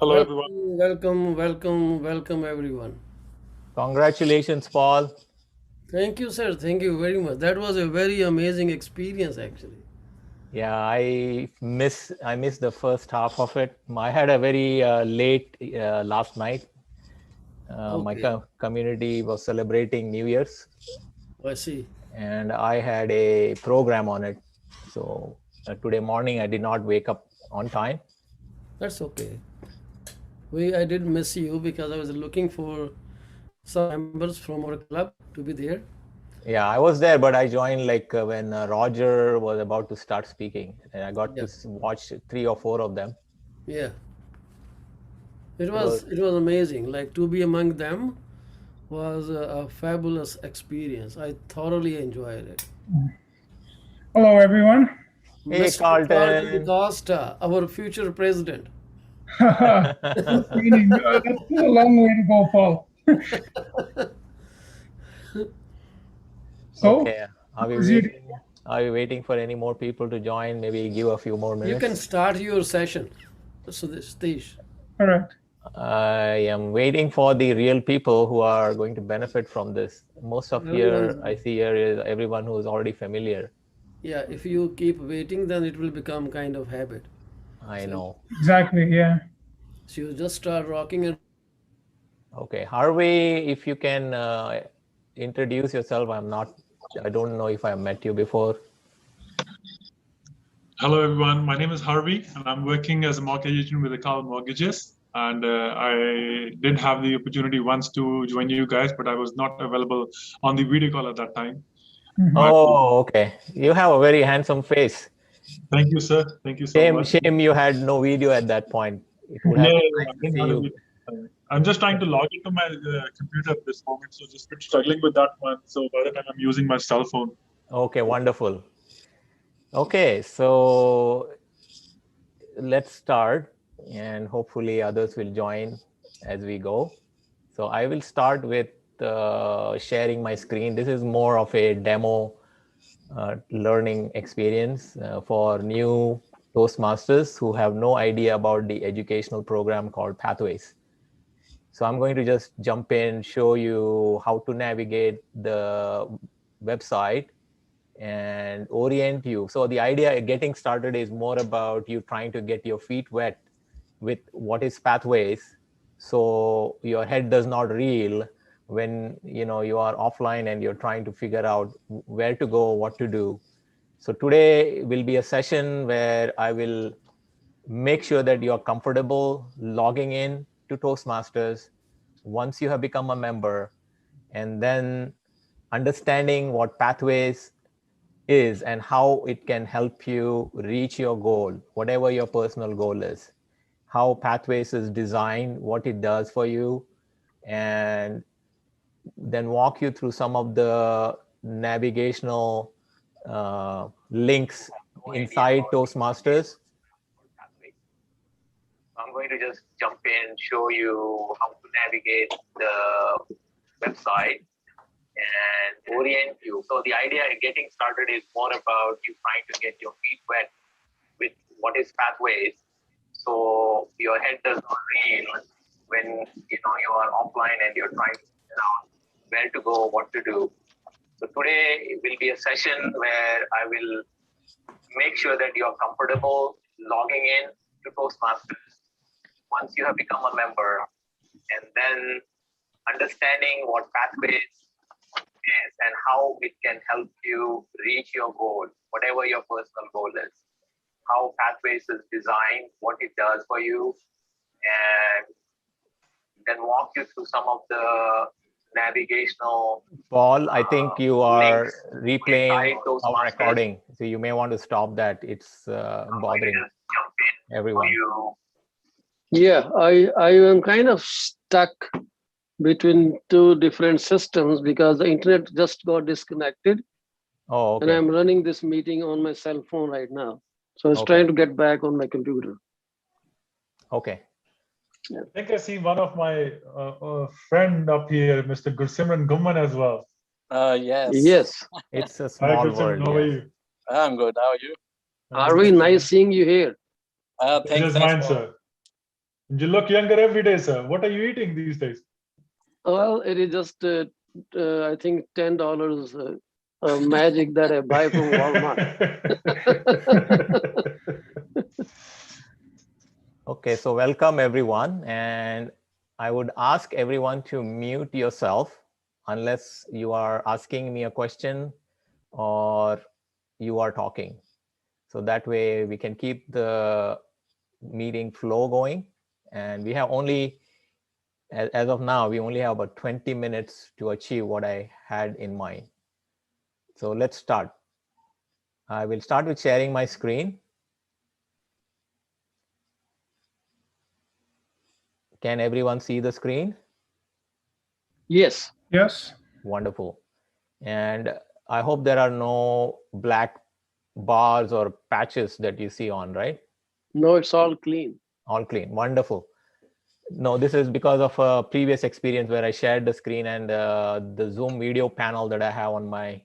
Hello, everyone. Welcome, everyone. Congratulations, Paul. Thank you, sir. Thank you very much. That was a very amazing experience, actually. Yeah, I missed the first half of it. I had a very late last night. My Okay, community was celebrating New Year's, I see. and I had a program on it. So today morning I did not wake up on time. That's okay. I did miss you because I was looking for some members from our club to be there. Yeah, I was there, but I joined like when Roger was about to start speaking, and I got to Yeah, watch three or four of them. yeah. It It was was it was amazing. Like to be among them was a fabulous experience. I thoroughly enjoyed it. Hello, everyone. hey Mr. Carlton Carlton. Costa, our future president. Just beginning. That's still a long way to go, Paul. So, Okay, how was your day? are we waiting for any more people to join? Maybe give a few more You can minutes. start your session. So this Satish. Correct. I am waiting for the real people who are going to benefit from this. Most of Everyone's here I see here is everyone who is already familiar. yeah. If you keep waiting, then it will become kind of habit. I So, know. Exactly. Yeah. so you just start rocking and Okay, Harvey, if you can introduce yourself. I don't know if I met you before. Hello, everyone. My name is Harvey, and I'm working as a mortgage agent with Account Mortgages. And I did have the opportunity once to join you guys, but I was not available on the video call at that time. Mhm. But Oh, okay. You have a very handsome face. thank you, sir. Thank you so Shame, much. shame you had no video at that point. It would Yeah, have been yeah, nice I to didn't see have a you. video. I'm just trying to log into my computer at this moment, so just bit struggling with that one. So by the time I'm using my cell phone. Okay, wonderful. Okay, so let's start, and hopefully others will join as we go. So I will start with sharing my screen. This is more of a demo learning experience for new Toastmasters who have no idea about the educational program called Pathways. So I'm going to just jump in, show you how to navigate the website and orient you. So the idea of getting started is more about you trying to get your feet wet with what is Pathways, so your head does not reel when you are offline and you're trying to figure out where to go, what to do. So today will be a session where I will make sure that you're comfortable logging in to Toastmasters once you have become a member, and then understanding what Pathways is and how it can help you reach your goal, whatever your personal goal is, how Pathways is designed, what it does for you, and then walk you through some of the navigational links inside Toastmasters. I'm going to just jump in, show you how to navigate the website and orient you. So the idea of getting started is more about you trying to get your feet wet with what is Pathways, so your head does not reel when you are offline and you're trying to figure out where to go, what to do. So today will be a session where I will make sure that you're comfortable logging in to Toastmasters once you have become a member, and then understanding what Pathways is and how it can help you reach your goal, whatever your personal goal is. How Pathways is designed, what it does for you, and then walk you through some of the navigational. Paul, I think you are replaying our recording, so you may want to stop that. It's bothering everyone. Yeah, I am kind of stuck between two different systems because the internet just got disconnected Oh, and okay. I'm running this meeting on my cell phone right now. So I was Okay. trying to get back on my computer. Okay. I think I see one of my friend up here, Mr. Gursimran Gumman as well. Yes. Yes. It's a Hi, small Gursimran. world. How are Yes. you? I'm good. How are you? Are we nice seeing you here? Pleasure Thanks, is mine, for, sir. You look younger every day, sir. What are you eating these days? Well, it is just, I think, $10 magic that I buy from Walmart. Okay, so welcome everyone. And I would ask everyone to mute yourself unless you are asking me a question or you are talking. So that way we can keep the meeting flow going. And we have only, as of now, we only have about 20 minutes to achieve what I had in mind. So let's start. I will start with sharing my screen. Can everyone see the screen? Yes. Yes. Wonderful. And I hope there are no black bars or patches that you see on, right? No, it's all clean. All clean. Wonderful. No, this is because of a previous experience where I shared the screen and the Zoom video panel that I have on my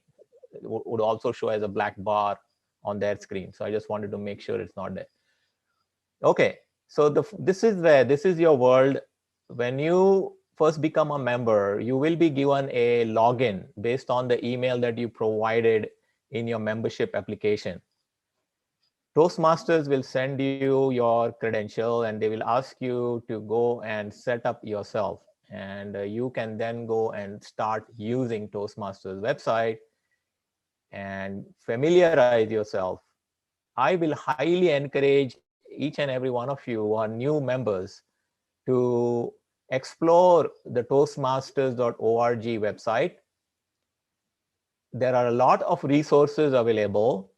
would also show as a black bar on their screen. So I just wanted to make sure it's not there. Okay, so this is your world. When you first become a member, you will be given a login based on the email that you provided in your membership application. Toastmasters will send you your credential and they will ask you to go and set up yourself. And you can then go and start using Toastmasters website and familiarize yourself. I will highly encourage each and every one of you who are new members to explore the toastmasters.org website. There are a lot of resources available.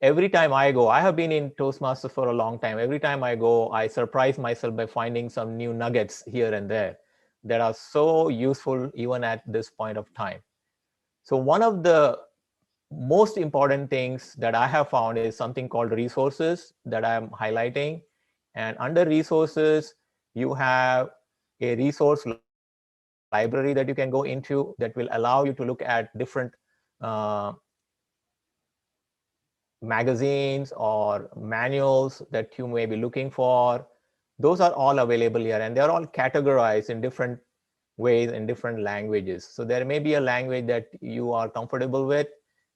Every time I go, I have been in Toastmasters for a long time. Every time I go, I surprise myself by finding some new nuggets here and there that are so useful even at this point of time. So one of the most important things that I have found is something called resources that I'm highlighting. And under resources, you have a resource library that you can go into that will allow you to look at different magazines or manuals that you may be looking for. Those are all available here and they're all categorized in different ways in different languages. So there may be a language that you are comfortable with.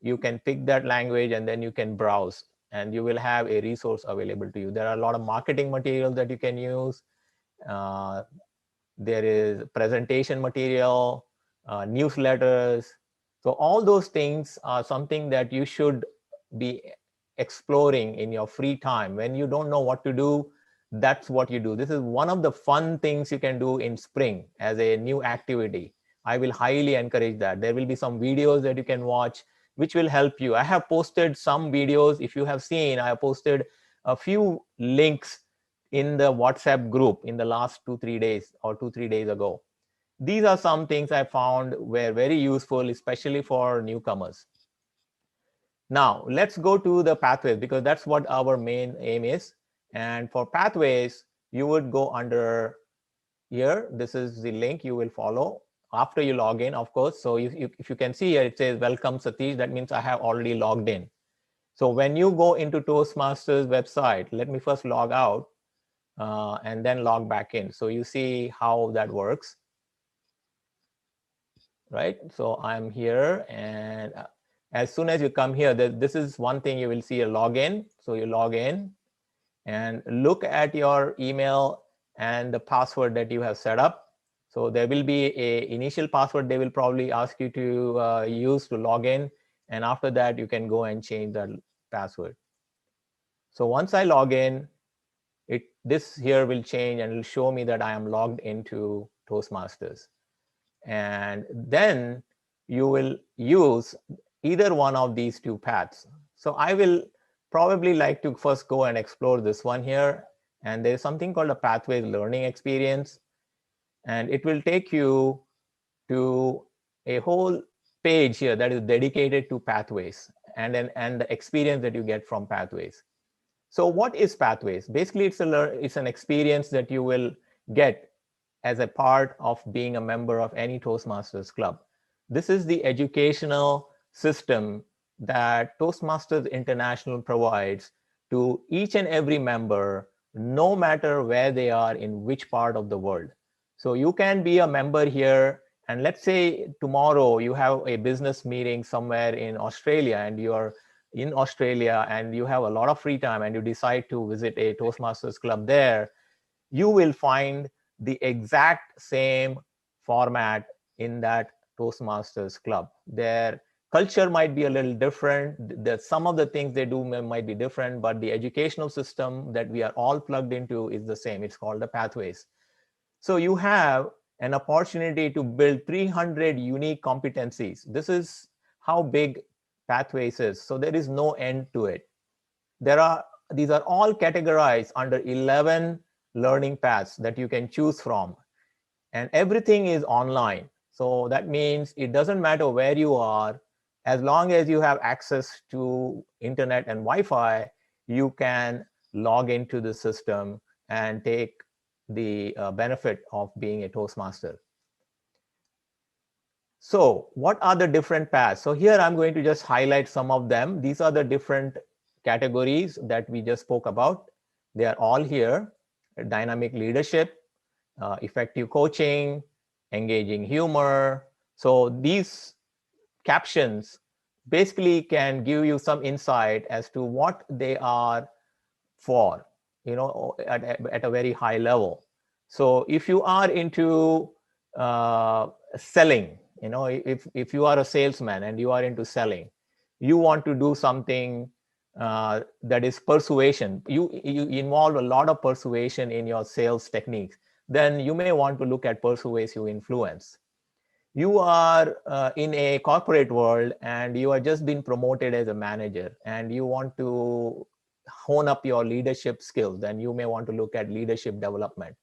You can pick that language and then you can browse and you will have a resource available to you. There are a lot of marketing materials that you can use. There is presentation material, newsletters. So all those things are something that you should be exploring in your free time. When you don't know what to do, that's what you do. This is one of the fun things you can do in spring as a new activity. I will highly encourage that. There will be some videos that you can watch which will help you. I have posted some videos. If you have seen, I have posted a few links in the WhatsApp group in the last 2-3 days or 2-3 days ago. These are some things I found were very useful, especially for newcomers. Now, let's go to the pathways because that's what our main aim is. And for pathways, you would go under here. This is the link you will follow after you log in, of course. So if you can see here, it says, welcome Satish. That means I have already logged in. So when you go into Toastmasters website, let me first log out and then log back in. So you see how that works, right? So I'm here and as soon as you come here, this is one thing you will see a login. So you log in and look at your email and the password that you have set up. So there will be a initial password they will probably ask you to use to log in. And after that, you can go and change that password. So once I log in, this here will change and it will show me that I am logged into Toastmasters. And then you will use either one of these two paths. So I will probably like to first go and explore this one here. And there's something called a pathways learning experience. And it will take you to a whole page here that is dedicated to pathways and the experience that you get from pathways. So what is pathways? Basically, it's an experience that you will get as a part of being a member of any Toastmasters club. This is the educational system that Toastmasters International provides to each and every member no matter where they are in which part of the world. So you can be a member here, and let's say tomorrow you have a business meeting somewhere in Australia, and you are in Australia and you have a lot of free time and you decide to visit a Toastmasters club there, you will find the exact same format in that Toastmasters club. Their culture might be a little different. Some of the things they do might be different, but the educational system that we are all plugged into is the same. It's called the pathways. So you have an opportunity to build 300 unique competencies. This is how big pathways is. So there is no end to it. These are all categorized under 11 learning paths that you can choose from, and everything is online. So that means it doesn't matter where you are, as long as you have access to internet and Wi-Fi, you can log into the system and take the benefit of being a Toastmaster. So what are the different paths? So here I'm going to just highlight some of them. These are the different categories that we just spoke about. They are all here: dynamic leadership, effective coaching, engaging humor. So these captions basically can give you some insight as to what they are for, at a very high level. So if you are into selling, if you are a salesman and you are into selling, you want to do something that is persuasion. You involve a lot of persuasion in your sales techniques. Then you may want to look at persuasive influence. You are in a corporate world and you are just been promoted as a manager and you want to hone up your leadership skills, then you may want to look at leadership development.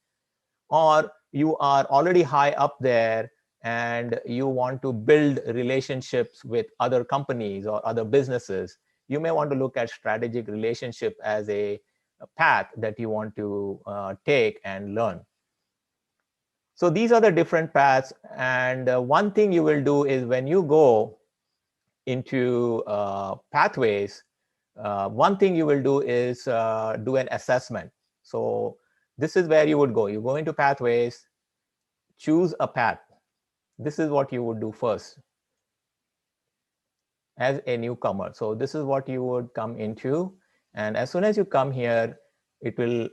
Or you are already high up there and you want to build relationships with other companies or other businesses. You may want to look at strategic relationship as a path that you want to take and learn. So these are the different paths. And one thing you will do is when you go into pathways, one thing you will do is do an assessment. So this is where you would go. You go into pathways, choose a path. This is what you would do first as a newcomer. So this is what you would come into. And as soon as you come here, it will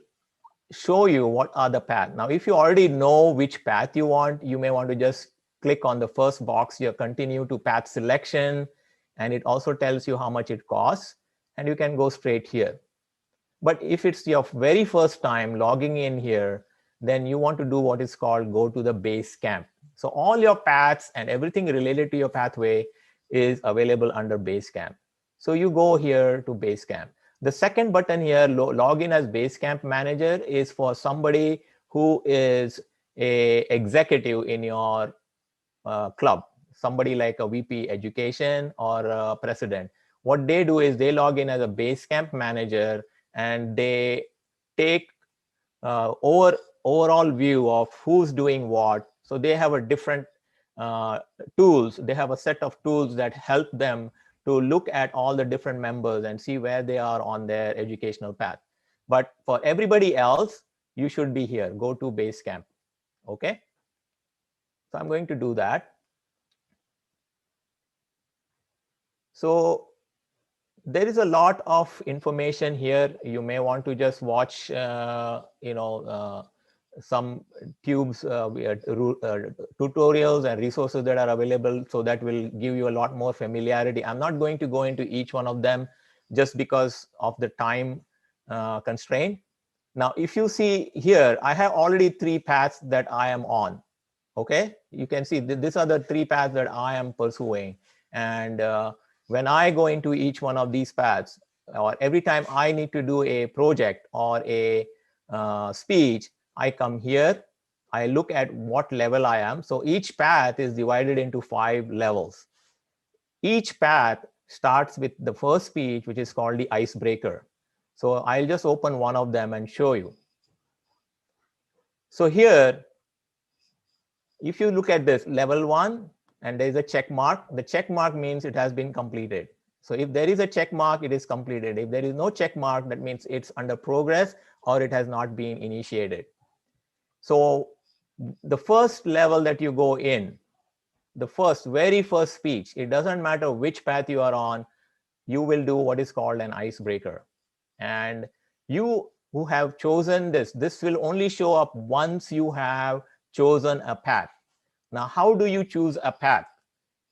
show you what are the paths. Now, if you already know which path you want, you may want to just click on the first box here, continue to path selection. And it also tells you how much it costs. And you can go straight here. But if it's your very first time logging in here, then you want to do what is called go to the base camp. So all your paths and everything related to your pathway is available under Basecamp. So you go here to Basecamp. The second button here, login as Basecamp manager, is for somebody who is a executive in your club, somebody like a VP education or a president. What they do is they log in as a Basecamp manager and they take overall view of who's doing what. So they have a different tools. They have a set of tools that help them to look at all the different members and see where they are on their educational path. But for everybody else, you should be here. Go to Basecamp. Okay. So I'm going to do that. So there is a lot of information here. You may want to just watch, some tubes, tutorials and resources that are available. So that will give you a lot more familiarity. I'm not going to go into each one of them just because of the time constraint. Now, if you see here, I have already 3 paths that I am on. Okay, you can see these are the 3 paths that I am pursuing. And when I go into each one of these paths, or every time I need to do a project or a speech, I come here, I look at what level I am. So each path is divided into 5 levels. Each path starts with the first speech, which is called the icebreaker. So I'll just open one of them and show you. So here, if you look at this level 1 and there is a check mark, the check mark means it has been completed. So if there is a check mark, it is completed. If there is no check mark, that means it's under progress or it has not been initiated. So the first level that you go in, the very first speech, it doesn't matter which path you are on, you will do what is called an icebreaker. And you who have chosen this will only show up once you have chosen a path. Now, how do you choose a path?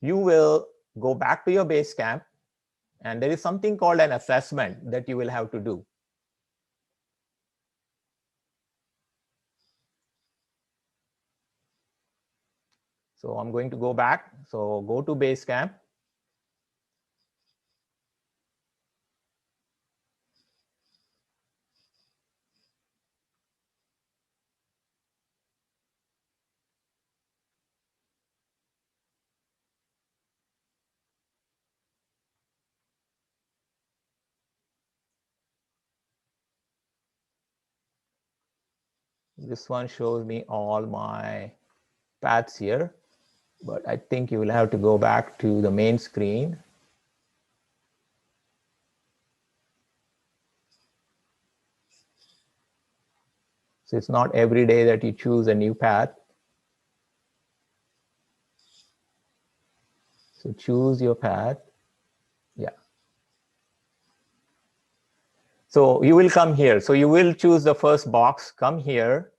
You will go back to your base camp, and there is something called an assessment that you will have to do. So I'm going to go back. So go to base camp. This one shows me all my paths here, but I think you will have to go back to the main screen. So it's not every day that you choose a new path. So choose your path. Yeah. So you will come here. So you will choose the first box, come here.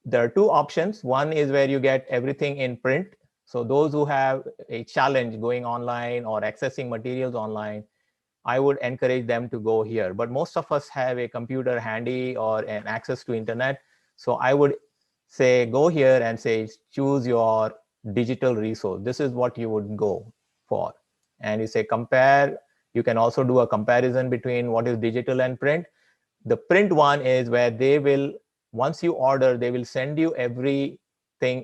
There are two options. One is where you get everything in print. So those who have a challenge going online or accessing materials online, I would encourage them to go here. But most of us have a computer handy or an access to internet. So I would say, go here and say, choose your digital resource. This is what you would go for. And you say compare. You can also do a comparison between what is digital and print. The print one is where they will, once you order, they will send you everything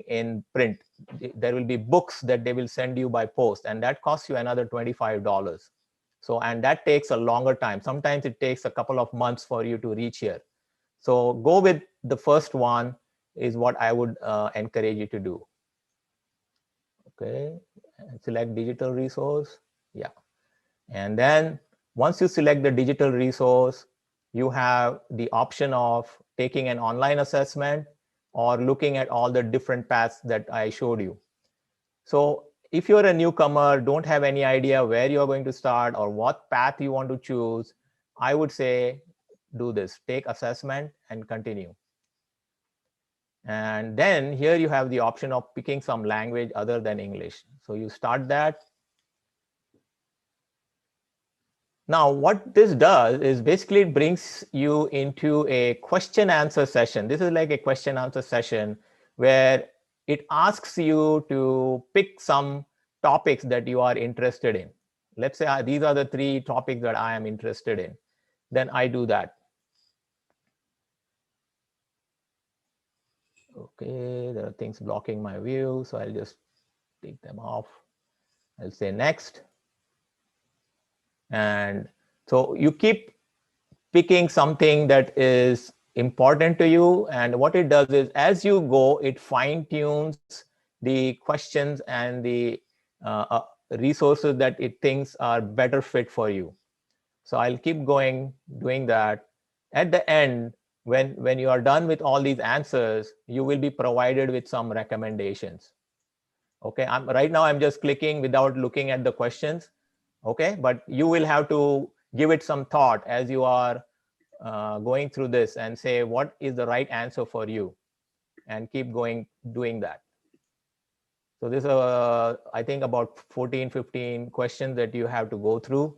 in print. There will be books that they will send you by post, and that costs you another $25. So, and that takes a longer time. Sometimes it takes a couple of months for you to reach here. So go with the first one is what I would encourage you to do. Okay, select digital resource. Yeah. And then once you select the digital resource, you have the option of taking an online assessment or looking at all the different paths that I showed you. So if you're a newcomer, don't have any idea where you're going to start or what path you want to choose, I would say do this, take assessment and continue. And then here you have the option of picking some language other than English. So you start that. Now, what this does is basically it brings you into a question answer session. This is like a question answer session where it asks you to pick some topics that you are interested in. Let's say these are the 3 topics that I am interested in. Then I do that. Okay, there are things blocking my view, so I'll just take them off. I'll say next. And so you keep picking something that is important to you. And what it does is as you go, it fine tunes the questions and the resources that it thinks are better fit for you. So I'll keep going, doing that. At the end, when you are done with all these answers, you will be provided with some recommendations. Okay, right now I'm just clicking without looking at the questions. Okay, but you will have to give it some thought as you are going through this and say what is the right answer for you, and keep going doing that. So this I think about 14-15 questions that you have to go through.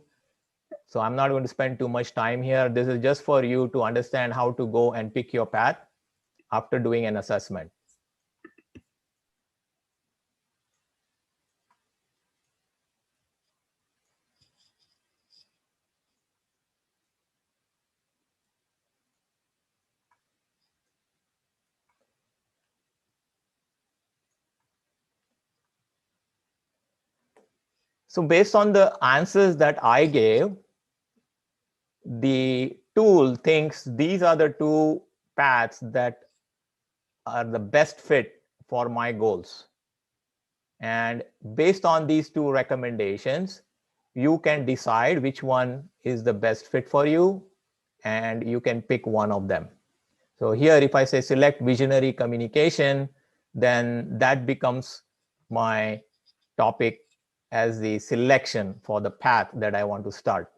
So I'm not going to spend too much time here. This is just for you to understand how to go and pick your path after doing an assessment. So based on the answers that I gave, the tool thinks these are the 2 paths that are the best fit for my goals. And based on these 2 recommendations, you can decide which one is the best fit for you, and you can pick one of them. So here, if I say select visionary communication, then that becomes my topic as the selection for the path that I want to start.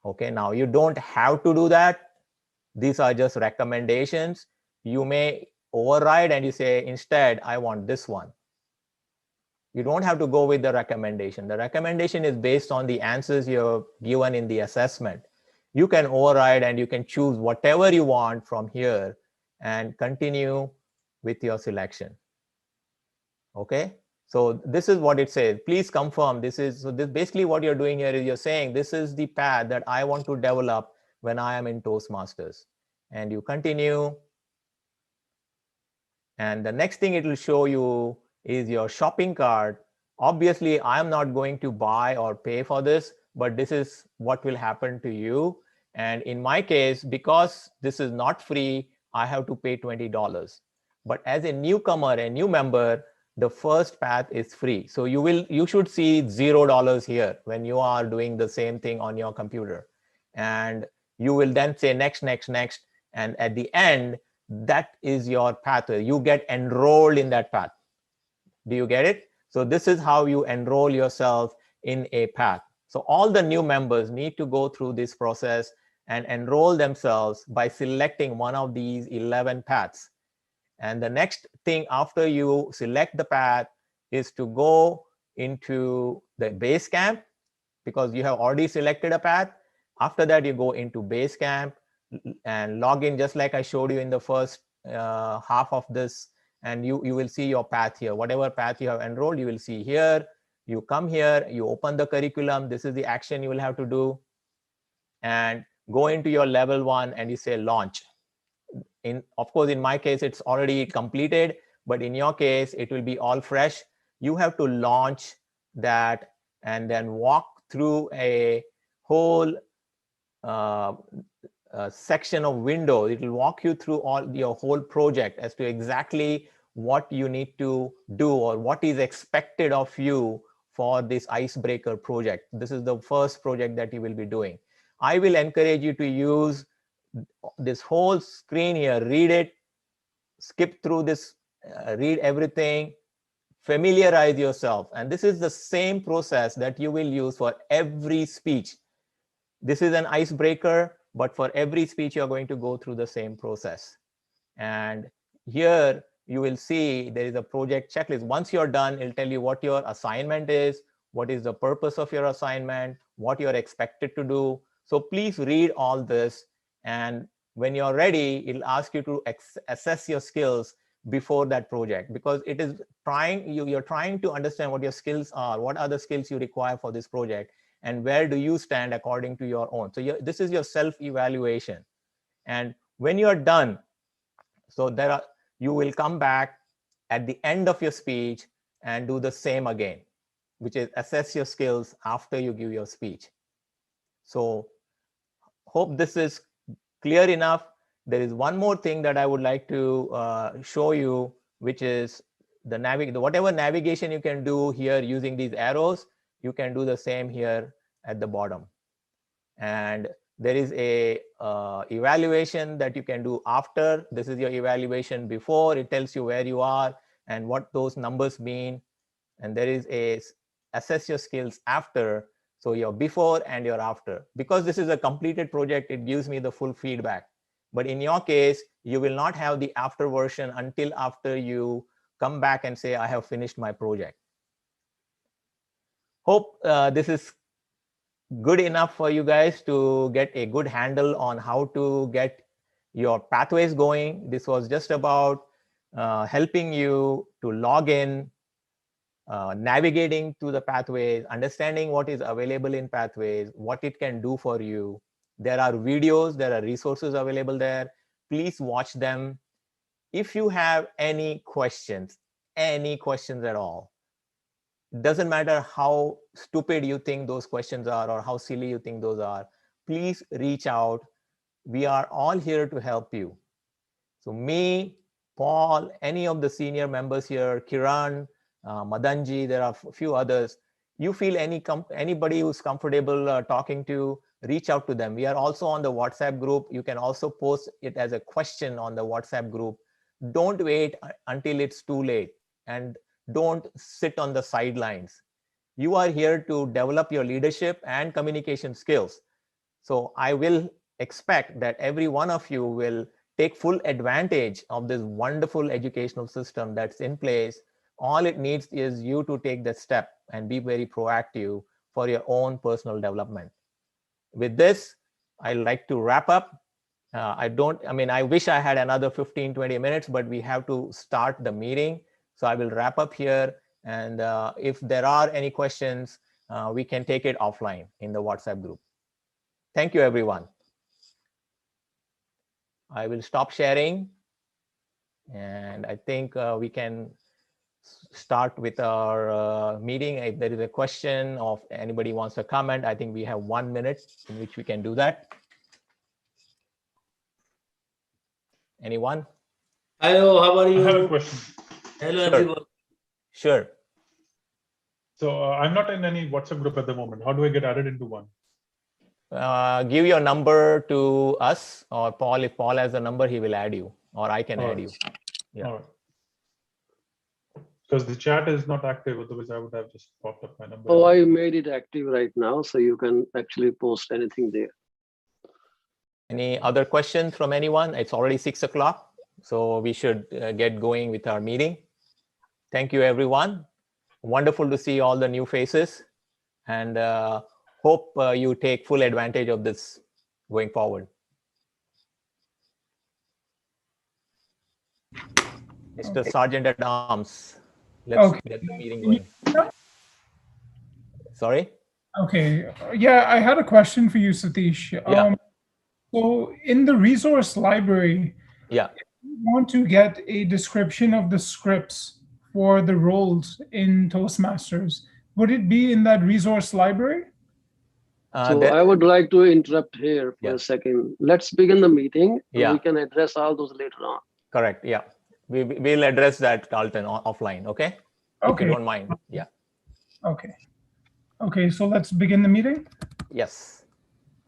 Okay, now you don't have to do that. These are just recommendations. You may override and you say, instead, I want this one. You don't have to go with the recommendation. The recommendation is based on the answers you're given in the assessment. You can override and you can choose whatever you want from here and continue with your selection. Okay, so this is what it says. Please confirm this is, so this basically what you're doing here is you're saying this is the path that I want to develop when I am in Toastmasters. And you continue. And the next thing it will show you is your shopping cart. Obviously, I'm not going to buy or pay for this, but this is what will happen to you. And in my case, because this is not free, I have to pay $20. But as a newcomer, a new member, the first path is free. So you should see $0 here when you are doing the same thing on your computer. And you will then say next, next, next. And at the end, that is your pathway. You get enrolled in that path. Do you get it? So this is how you enroll yourself in a path. So all the new members need to go through this process and enroll themselves by selecting one of these 11 paths. And the next thing after you select the path is to go into the base camp, because you have already selected a path. After that, you go into base camp and log in just like I showed you in the first half of this, and you will see your path here. Whatever path you have enrolled, you will see here. You come here, you open the curriculum. This is the action you will have to do. And go into your level 1 and you say launch. Of course, in my case, it's already completed, but in your case, it will be all fresh. You have to launch that and then walk through a whole section of windows. It will walk you through your whole project as to exactly what you need to do or what is expected of you for this icebreaker project. This is the first project that you will be doing. I will encourage you to use this whole screen here, read it, skip through this, read everything, familiarize yourself. And this is the same process that you will use for every speech. This is an icebreaker, but for every speech, you're going to go through the same process. And here you will see there is a project checklist. Once you're done, it'll tell you what your assignment is, what is the purpose of your assignment, what you're expected to do. So please read all this. And when you're ready, it'll ask you to assess your skills before that project, because it is you're trying to understand what your skills are, what are the skills you require for this project, and where do you stand according to your own. So this is your self-evaluation. And when you're done, so you will come back at the end of your speech and do the same again, which is assess your skills after you give your speech. So hope this is clear enough. There is one more thing that I would like to show you, which is whatever navigation you can do here using these arrows, you can do the same here at the bottom. And there is a evaluation that you can do after. This is your evaluation before. It tells you where you are and what those numbers mean. And there is a assess your skills after. So your before and your after. Because this is a completed project, it gives me the full feedback. But in your case, you will not have the after version until after you come back and say, I have finished my project. Hope this is good enough for you guys to get a good handle on how to get your pathways going. This was just about helping you to log in, navigating to the pathways, understanding what is available in pathways, what it can do for you. There are videos, there are resources available there. Please watch them. If you have any questions at all, doesn't matter how stupid you think those questions are or how silly you think those are, please reach out. We are all here to help you. So me, Paul, any of the senior members here, Kiran, Madanji, there are a few others. You feel anybody who's comfortable talking to, reach out to them. We are also on the WhatsApp group. You can also post it as a question on the WhatsApp group. Don't wait until it's too late, and don't sit on the sidelines. You are here to develop your leadership and communication skills. So I will expect that every one of you will take full advantage of this wonderful educational system that's in place. All it needs is you to take the step and be very proactive for your own personal development. With this, I'd like to wrap up. I wish I had another 15-20 minutes, but we have to start the meeting. So I will wrap up here. And if there are any questions, we can take it offline in the WhatsApp group. Thank you, everyone. I will stop sharing. And I think we can start with our meeting. If there is a question or if anybody wants to comment, I think we have 1 minute in which we can do that. Anyone? Hello, how are you? I have a question. Hello, Sure. everyone. Sure. So I'm not in any WhatsApp group at the moment. How do I get added into one? Give your number to us or Paul. If Paul has a number, he will add you, or I can add you. Yeah. All right. Because the chat is not active, otherwise I would have just popped up my number. Oh, I made it active right now, so you can actually post anything there. Any other questions from anyone? It's already 6 o'clock, so we should get going with our meeting. Thank you, everyone. Wonderful to see all the new faces, and hope you take full advantage of this going forward. Mr. Sergeant at Arms, let's get the meeting going. Sorry? Okay. Yeah, I had a question for you, Satish. Yeah. So in the resource library, Yeah. you want to get a description of the scripts for the roles in Toastmasters. Would it be in that resource library? So I would like to interrupt here for a second. Let's begin the meeting. Yeah. We can address all those later on. Correct. Yeah. We'll address that, Carlton, offline. Okay. If you don't mind. Yeah. Okay. Okay. So let's begin the meeting. Yes.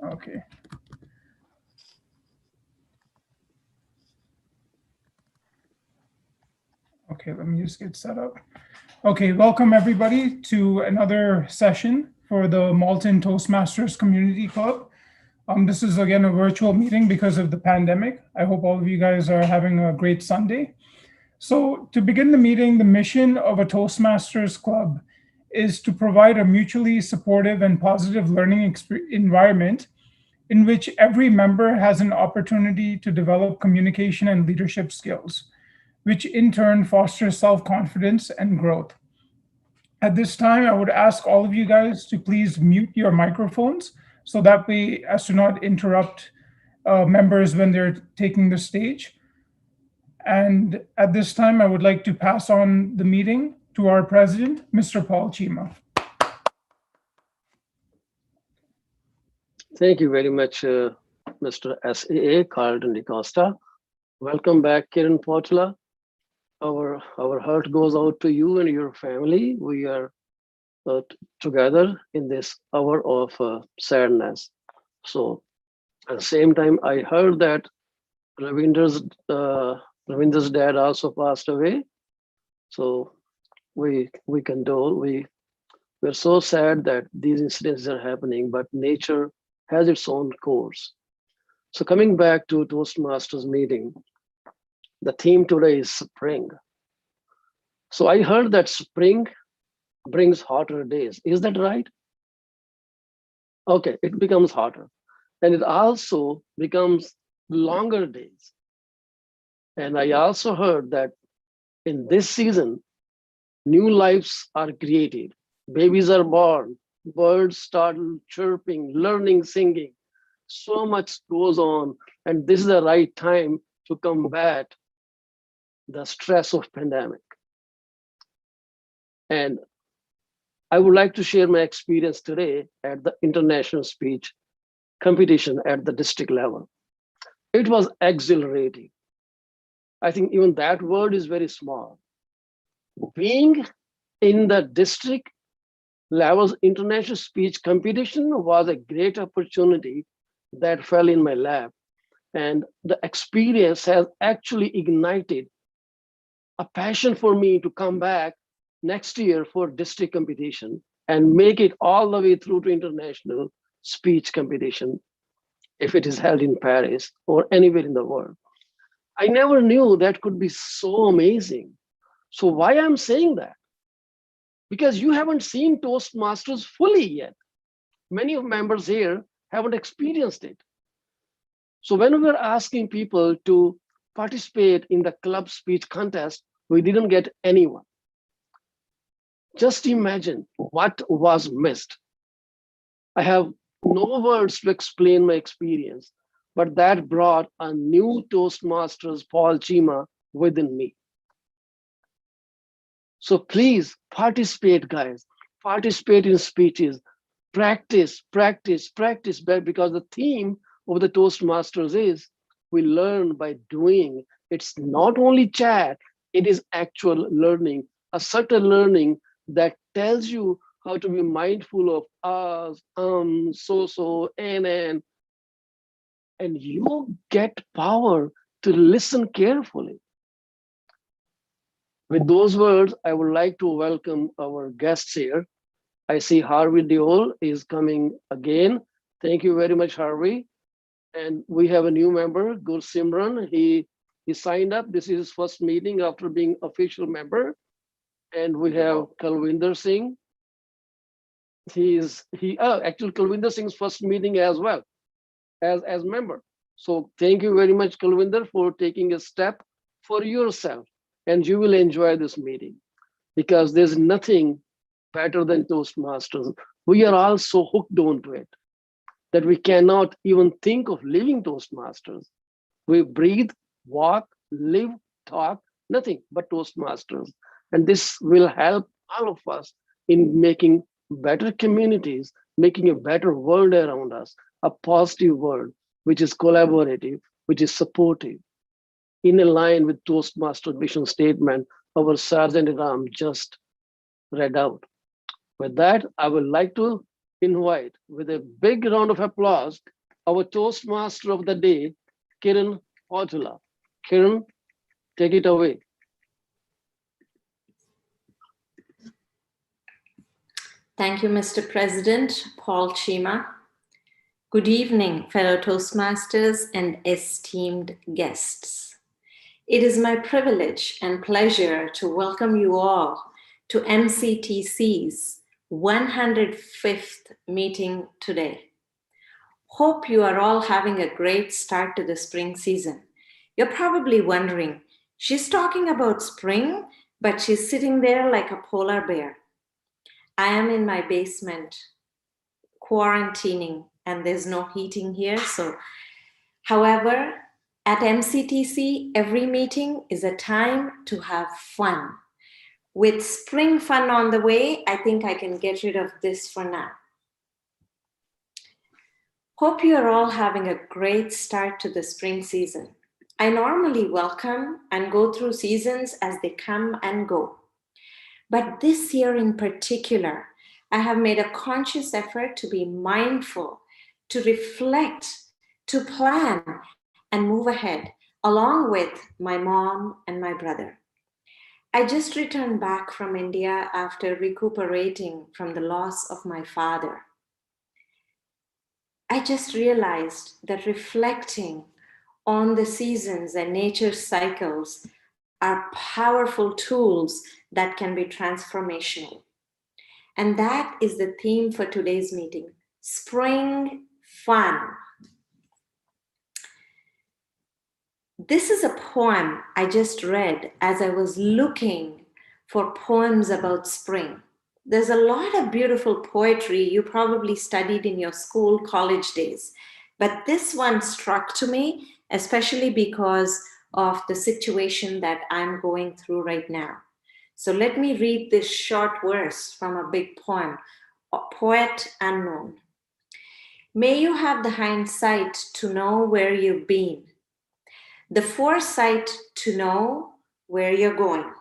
Okay. Okay, let me just get set up. Okay, welcome everybody to another session for the Malton Toastmasters Community Club. This is again a virtual meeting because of the pandemic. I hope all of you guys are having a great Sunday. So to begin the meeting, the mission of a Toastmasters Club is to provide a mutually supportive and positive learning environment in which every member has an opportunity to develop communication and leadership skills, which in turn fosters self-confidence and growth. At this time, I would ask all of you guys to please mute your microphones so that way as to not interrupt members when they're taking the stage. And at this time, I would like to pass on the meeting to our president, Mr. Paul Chima. Thank you very much, Mr. SAA, Carlton DeCosta. Welcome back, Kiran Potla. Our heart goes out to you and your family. We are together in this hour of sadness. So at the same time, I heard that Ravinder's dad also passed away. So we condole. We're so sad that these incidents are happening, but nature has its own course. So coming back to Toastmasters meeting, the theme today is spring. So I heard that spring brings hotter days. Is that right? Okay, it becomes hotter. And it also becomes longer days. And I also heard that in this season, new lives are created. Babies are born, birds start chirping, learning, singing. So much goes on. And this is the right time to combat the stress of pandemic. And I would like to share my experience today at the international speech competition at the district level. It was exhilarating. I think even that word is very small. Being in the district levels international speech competition was a great opportunity that fell in my lap. And the experience has actually ignited a passion for me to come back next year for district competition and make it all the way through to international speech competition if it is held in Paris or anywhere in the world. I never knew that could be so amazing. So why I'm saying that? Because you haven't seen Toastmasters fully yet. Many of members here haven't experienced it. So when we were asking people to participate in the club speech contest, we didn't get anyone. Just imagine what was missed. I have no words to explain my experience, but that brought a new Toastmasters Paul Chima within me. So please participate, guys. Participate in speeches. Practice, practice, practice, because the theme of the Toastmasters is we learn by doing. It's not only chat, it is actual learning, a certain learning that tells you how to be mindful of us, so, and you get power to listen carefully. With those words, I would like to welcome our guests here. I see Harvey Deol is coming again. Thank you very much, Harvey. And we have a new member, Gursimran. He signed up. This is his first meeting after being official member. And we have Kalwinder Singh. Actually Kalwinder Singh's first meeting as well as member. So thank you very much, Kalwinder, for taking a step for yourself. And you will enjoy this meeting because there's nothing better than Toastmasters. We are all so hooked onto it that we cannot even think of leaving Toastmasters. We breathe, walk, live, talk, nothing but Toastmasters. And this will help all of us in making better communities, making a better world around us, a positive world, which is collaborative, which is supportive, in line with Toastmaster mission statement our Sergeant at Arms just read out. With that, I would like to invite, with a big round of applause, our Toastmaster of the day, Kiran Potula. Kiran, take it away. Thank you, Mr. President Paul Chima. Good evening, fellow Toastmasters and esteemed guests. It is my privilege and pleasure to welcome you all to MCTC's 105th meeting today. Hope you are all having a great start to the spring season. You're probably wondering, she's talking about spring, but she's sitting there like a polar bear. I am in my basement quarantining and there's no heating here. However, at MCTC, every meeting is a time to have fun. With spring fun on the way, I think I can get rid of this for now. Hope you are all having a great start to the spring season. I normally welcome and go through seasons as they come and go. But this year in particular, I have made a conscious effort to be mindful, to reflect, to plan, and move ahead, along with my mom and my brother. I just returned back from India after recuperating from the loss of my father. I just realized that reflecting on the seasons and nature's cycles are powerful tools that can be transformational. And that is the theme for today's meeting, spring fun. This is a poem I just read as I was looking for poems about spring. There's a lot of beautiful poetry you probably studied in your school, college days, but this one struck to me, especially because of the situation that I'm going through right now. So let me read this short verse from a big poem, Poet Unknown. May you have the hindsight to know where you've been, the foresight to know where you're going,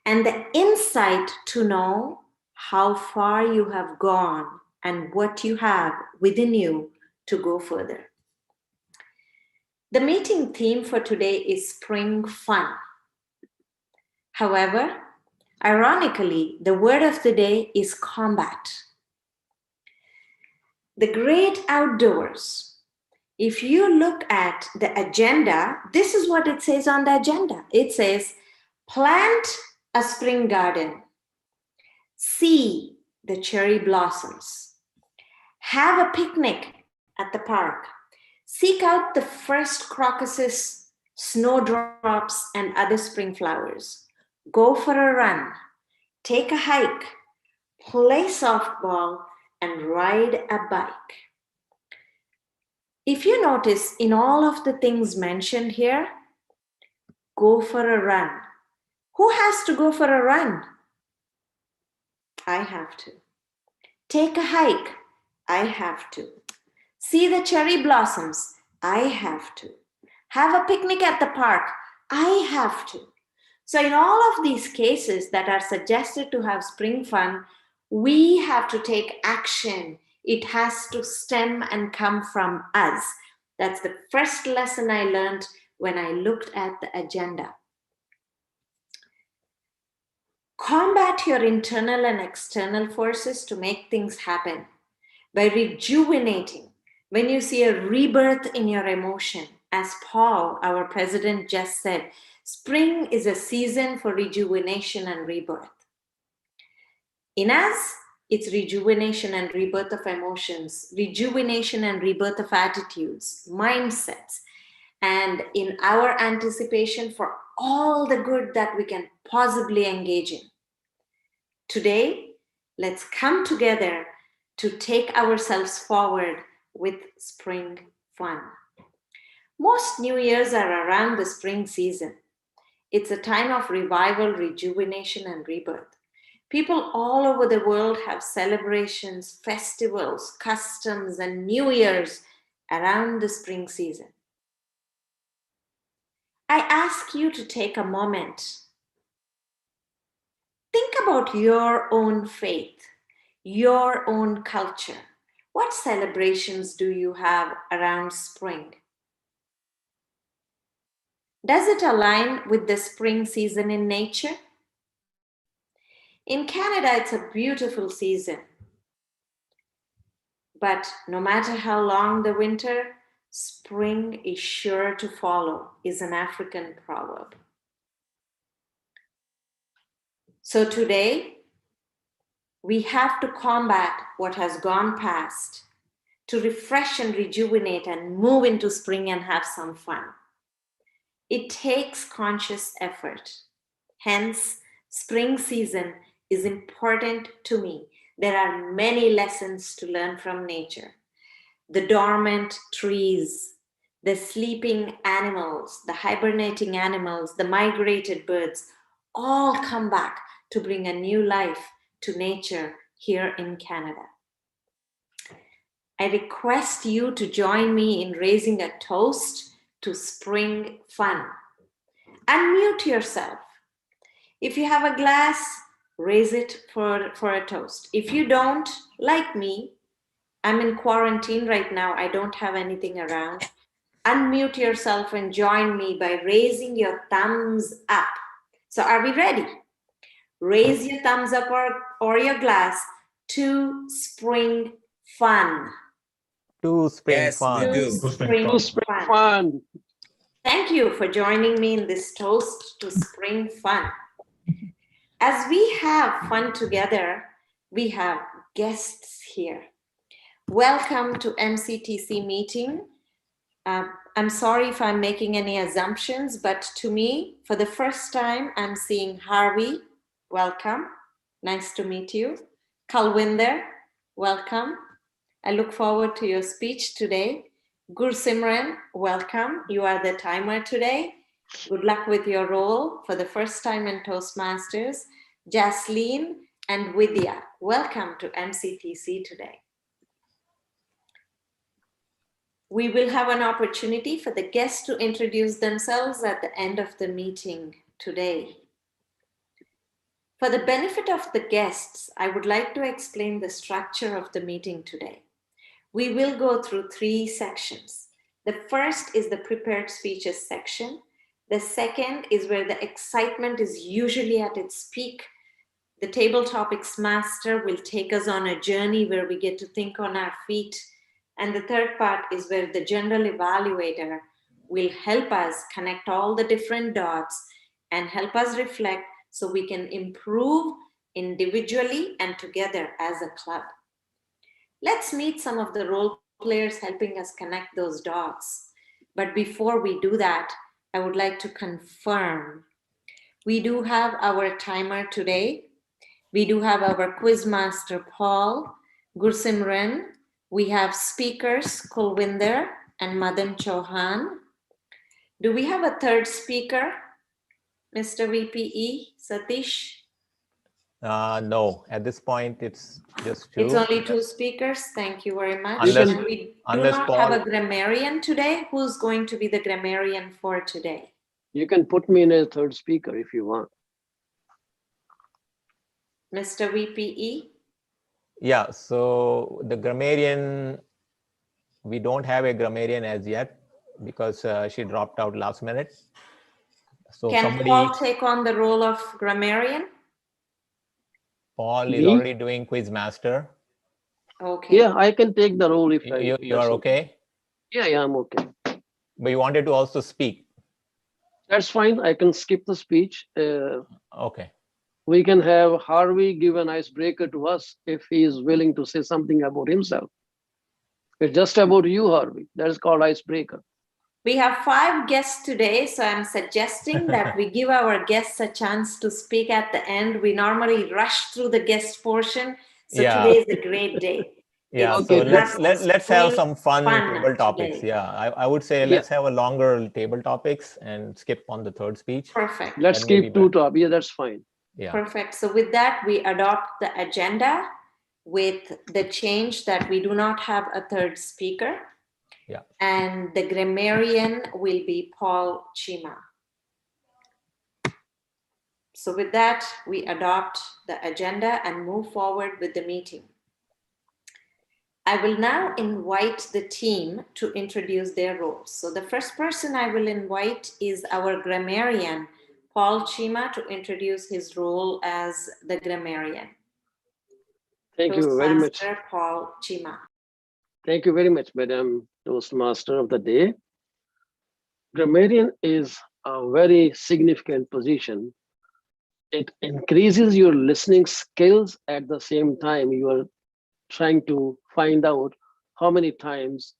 and the insight to know how far you have gone and what you have within you to go further. The meeting theme for today is spring fun. However, ironically, the word of the day is combat. The great outdoors. If you look at the agenda, this is what it says on the agenda. It says, plant a spring garden, see the cherry blossoms, have a picnic at the park, seek out the first crocuses, snowdrops, and other spring flowers, go for a run, take a hike, play softball, and ride a bike. If you notice, in all of the things mentioned here, go for a run. Who has to go for a run? I have to. Take a hike. I have to. See the cherry blossoms. I have to. Have a picnic at the park. I have to. So in all of these cases that are suggested to have spring fun, we have to take action. It has to stem and come from us. That's the first lesson I learned when I looked at the agenda. Combat your internal and external forces to make things happen by rejuvenating. When you see a rebirth in your emotion, as Paul, our president, just said, spring is a season for rejuvenation and rebirth. In us, it's rejuvenation and rebirth of emotions, rejuvenation and rebirth of attitudes, mindsets, and in our anticipation for all the good that we can possibly engage in. Today, let's come together to take ourselves forward with spring fun. Most New Years are around the spring season. It's a time of revival, rejuvenation, and rebirth. People all over the world have celebrations, festivals, customs, and New Year's around the spring season. I ask you to take a moment. Think about your own faith, your own culture. What celebrations do you have around spring? Does it align with the spring season in nature? In Canada, it's a beautiful season. But no matter how long the winter, spring is sure to follow, is an African proverb. So today, we have to combat what has gone past, to refresh and rejuvenate and move into spring and have some fun. It takes conscious effort. Hence, spring season is important to me. There are many lessons to learn from nature. The dormant trees, the sleeping animals, the hibernating animals, the migrated birds, all come back to bring a new life to nature here in Canada. I request you to join me in raising a toast to spring fun. Unmute yourself. If you have a glass, raise it for a toast. If you don't, like me, I'm in quarantine right now. I don't have anything around. Unmute yourself and join me by raising your thumbs up. So are we ready? Raise your thumbs up or your glass to spring fun. To spring Yes, we fun. do. To spring fun. Fun. Thank you for joining me in this toast to spring fun. As we have fun together, we have guests here. Welcome to MCTC meeting. I'm sorry if I'm making any assumptions, but to me, for the first time, I'm seeing Harvey. Welcome. Nice to meet you. Kalwinder, welcome. I look forward to your speech today. Gursimran, welcome. You are the timer today. Good luck with your role for the first time in Toastmasters. Jasleen and Vidya, welcome to MCTC today. We will have an opportunity for the guests to introduce themselves at the end of the meeting today. For the benefit of the guests, I would like to explain the structure of the meeting today. We will go through 3 sections. The first is the prepared speeches section. The second is where the excitement is usually at its peak. The table topics master will take us on a journey where we get to think on our feet. And the third part is where the general evaluator will help us connect all the different dots and help us reflect so we can improve individually and together as a club. Let's meet some of the role players helping us connect those dots. But before we do that, I would like to confirm we do have our timer today. We do have our quiz master, Paul, Gursimran. We have speakers, Kulwinder and Madan Chauhan. Do we have a third speaker, Mr. VPE, Satish? No, at this point, it's just 2. It's only 2 speakers. Thank you very much. Unless- And we do unless not Paul- have a grammarian today. Who's going to be the grammarian for today? You can put me in as third speaker if you want. Mr. VPE? Yeah, so the grammarian, we don't have a grammarian as yet because she dropped out last minute. So Can somebody, Paul take on the role of grammarian? Paul is Me? already doing quiz master. Okay. Yeah, I can take the role if You that's are okay? Yeah, I'm okay. But you wanted to also speak. That's fine. I can skip the speech. Okay. We can have Harvey give an icebreaker to us if he is willing to say something about himself. It's just about you, Harvey. That is called icebreaker. We have 5 guests today, so I'm suggesting that we give our guests a chance to speak at the end. We normally rush through the guest portion, so Yeah. today is a great day. Yeah, It's so Okay, let's have some fun fun table topics. today. Yeah, I would say Yeah. let's have a longer table topics and skip on the third speech. Perfect. Let's That may be keep 2 better. top. Yeah, that's fine. Yeah. Perfect. So with that, we adopt the agenda with the change that we do not have a third speaker. Yeah. And the grammarian will be Paul Chima. So with that, we adopt the agenda and move forward with the meeting. I will now invite the team to introduce their roles. So the first person I will invite is our grammarian, Paul Chima, to introduce his role as the grammarian. Thank you very much. Toastmaster Paul Chima. Thank you very much, Madam Toastmaster of the day. Grammarian is a very significant position. It increases your listening skills at the same time you are trying to find out how many times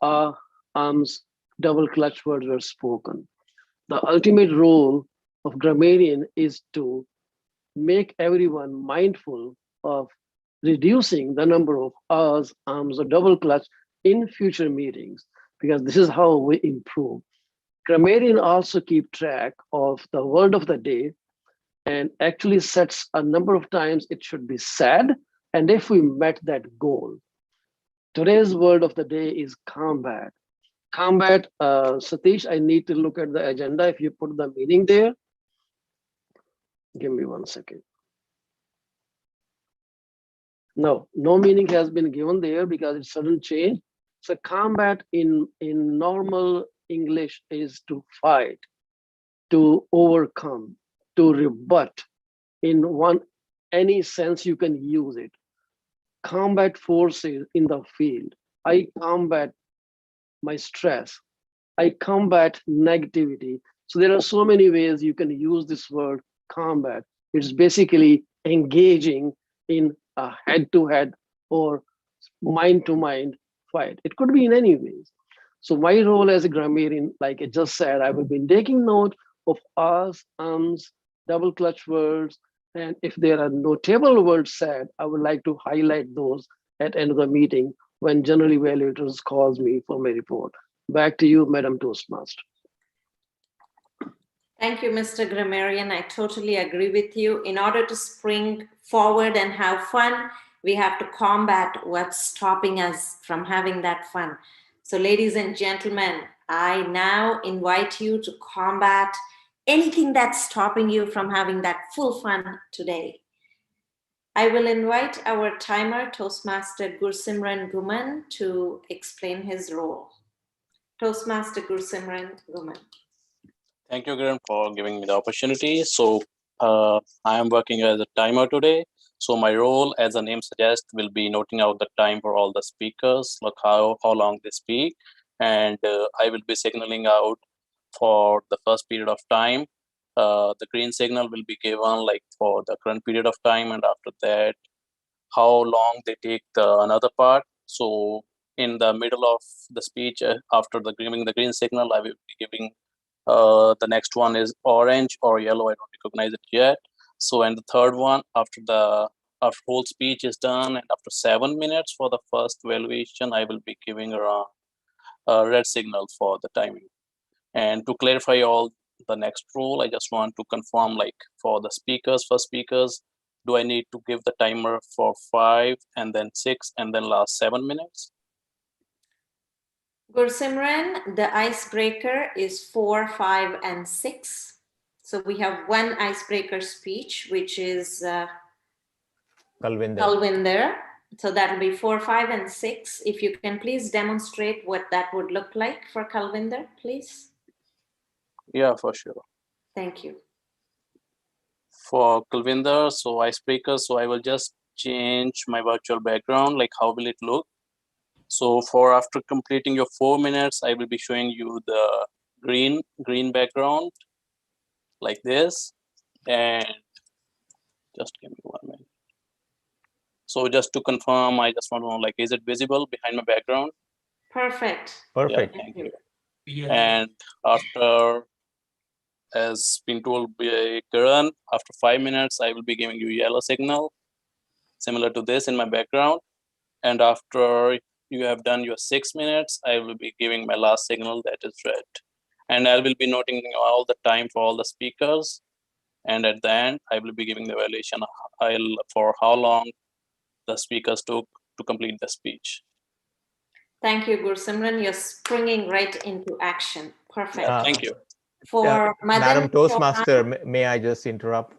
arms, double clutch words were spoken. The ultimate role of grammarian is to make everyone mindful of reducing the number of arms or double clutch in future meetings, because this is how we improve. Grammarian also keep track of the word of the day and actually sets a number of times it should be said, and if we met that goal. Today's word of the day is combat. Combat, Satish, I need to look at the agenda if you put the meaning there. Give me 1 second. No meaning has been given there because it's sudden change. So combat in normal English is to fight, to overcome, to rebut. In any sense you can use it. Combat forces in the field. I combat my stress. I combat negativity. So there are so many ways you can use this word combat. It's basically engaging in a head-to-head or mind-to-mind fight. It could be in any ways. So my role as a grammarian, like I just said, I will be taking note of us, double clutch words, and if there are notable words said, I would like to highlight those at end of the meeting when general evaluators calls me for my report. Back to you, Madam Toastmaster. Thank you, Mr. Grammarian. I totally agree with you. In order to spring forward and have fun, we have to combat what's stopping us from having that fun. So ladies and gentlemen, I now invite you to combat anything that's stopping you from having that full fun today. I will invite our timer, Toastmaster Gursimran Guman, to explain his role. Toastmaster Gursimran Guman. Thank you, Kiran, for giving me the opportunity. So I am working as a timer today. So my role, as the name suggests, will be noting out the time for all the speakers, like how long they speak. And I will be signaling out for the first period of time. The green signal will be given like for the current period of time. And after that, how long they take the another part. So in the middle of the speech, after the giving the green signal, I will be giving the next one is orange or yellow. I don't recognize it yet. So, and the third one, after whole speech is done, and after 7 minutes for the first valuation, I will be giving around a red signal for the timing. And to clarify all the next rule, I just want to confirm, like for the first speakers, do I need to give the timer for 5 and then 6 and then last 7 minutes? Gursimran, the icebreaker is 4, 5, and 6. So we have one icebreaker speech, which is Kalvinder. So that will be 4, 5, and 6. If you can please demonstrate what that would look like for Kalvinder, please. Yeah, for sure. Thank you. For Kalvinder, so icebreaker, so I will just change my virtual background, like how will it look? So for after completing your 4 minutes, I will be showing you the green background like this. And just give me 1 minute. So just to confirm, I just want to know, like, is it visible behind my background? Perfect. Perfect. Yeah, thank you. Yeah. And after, as been told by Kiran, after 5 minutes, I will be giving you yellow signal, similar to this in my background. And after you have done your 6 minutes, I will be giving my last signal, that is red. And I will be noting all the time for all the speakers. And at the end, I will be giving the evaluation for how long the speakers took to complete the speech. Thank you, Gursimran. You're springing right into action. Perfect. Thank you. For Madam Madan Toastmaster, Chauhan, may I just interrupt?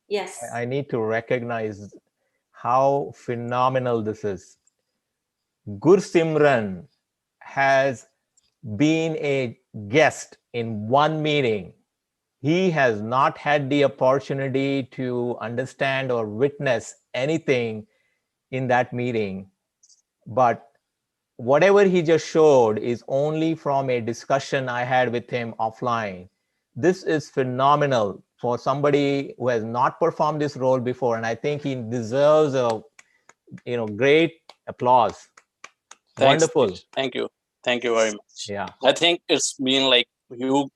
yes. I need to recognize how phenomenal this is. Gursimran has been a guest in one meeting. He has not had the opportunity to understand or witness anything in that meeting, but whatever he just showed is only from a discussion I had with him offline. This is phenomenal for somebody who has not performed this role before, and I think he deserves a great applause. Thanks. Wonderful. Thank you. Thank you very much. Yeah. I think it's been like you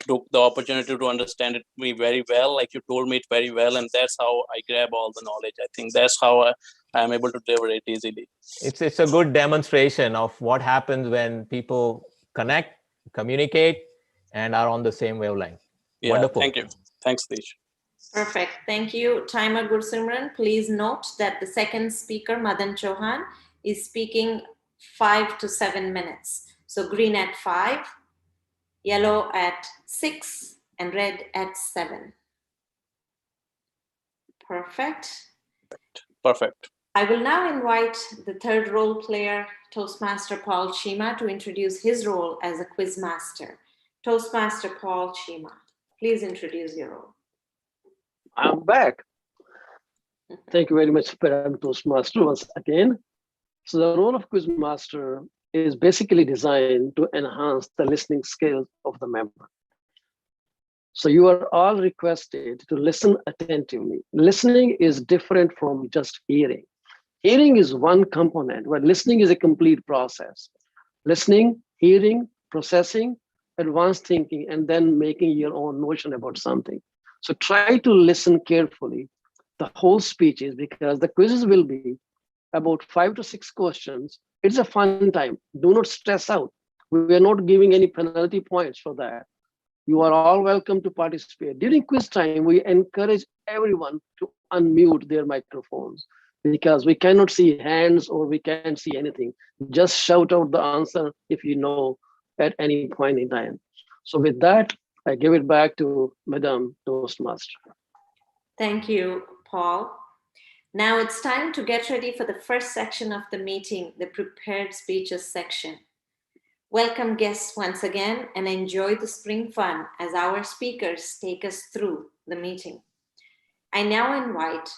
took the opportunity to understand it me very well, like you told me it very well, and that's how I grab all the knowledge. I think that's how I am able to deliver it easily. It's a good demonstration of what happens when people connect, communicate, and are on the same wavelength. Yeah, Wonderful. thank you. Thanks, Deesh. Perfect. Thank you, Timer Gursimran. Please note that the second speaker, Madan Chauhan, is speaking 5 to 7 minutes. So green at 5, yellow at 6, and red at 7. Perfect. Perfect. I will now invite the third role player, Toastmaster Paul Chima, to introduce his role as a quiz master. Toastmaster Paul Chima, please introduce your role. I'm back. Thank you very much, Madam Toastmaster, once again. So the role of quiz master is basically designed to enhance the listening skills of the member. So you are all requested to listen attentively. Listening is different from just hearing. Hearing is one component, but listening is a complete process. Listening, hearing, processing, advanced thinking, and then making your own notion about something. So try to listen carefully, the whole speeches, because the quizzes will be about 5 to 6 questions. It's a fun time. Do not stress out. We are not giving any penalty points for that. You are all welcome to participate. During quiz time, we encourage everyone to unmute their microphones because we cannot see hands or we can't see anything. Just shout out the answer if you know at any point in time. So with that, I give it back to Madam Toastmaster. Thank you, Paul. Now it's time to get ready for the first section of the meeting, the prepared speeches section. Welcome guests once again and enjoy the spring fun as our speakers take us through the meeting. I now invite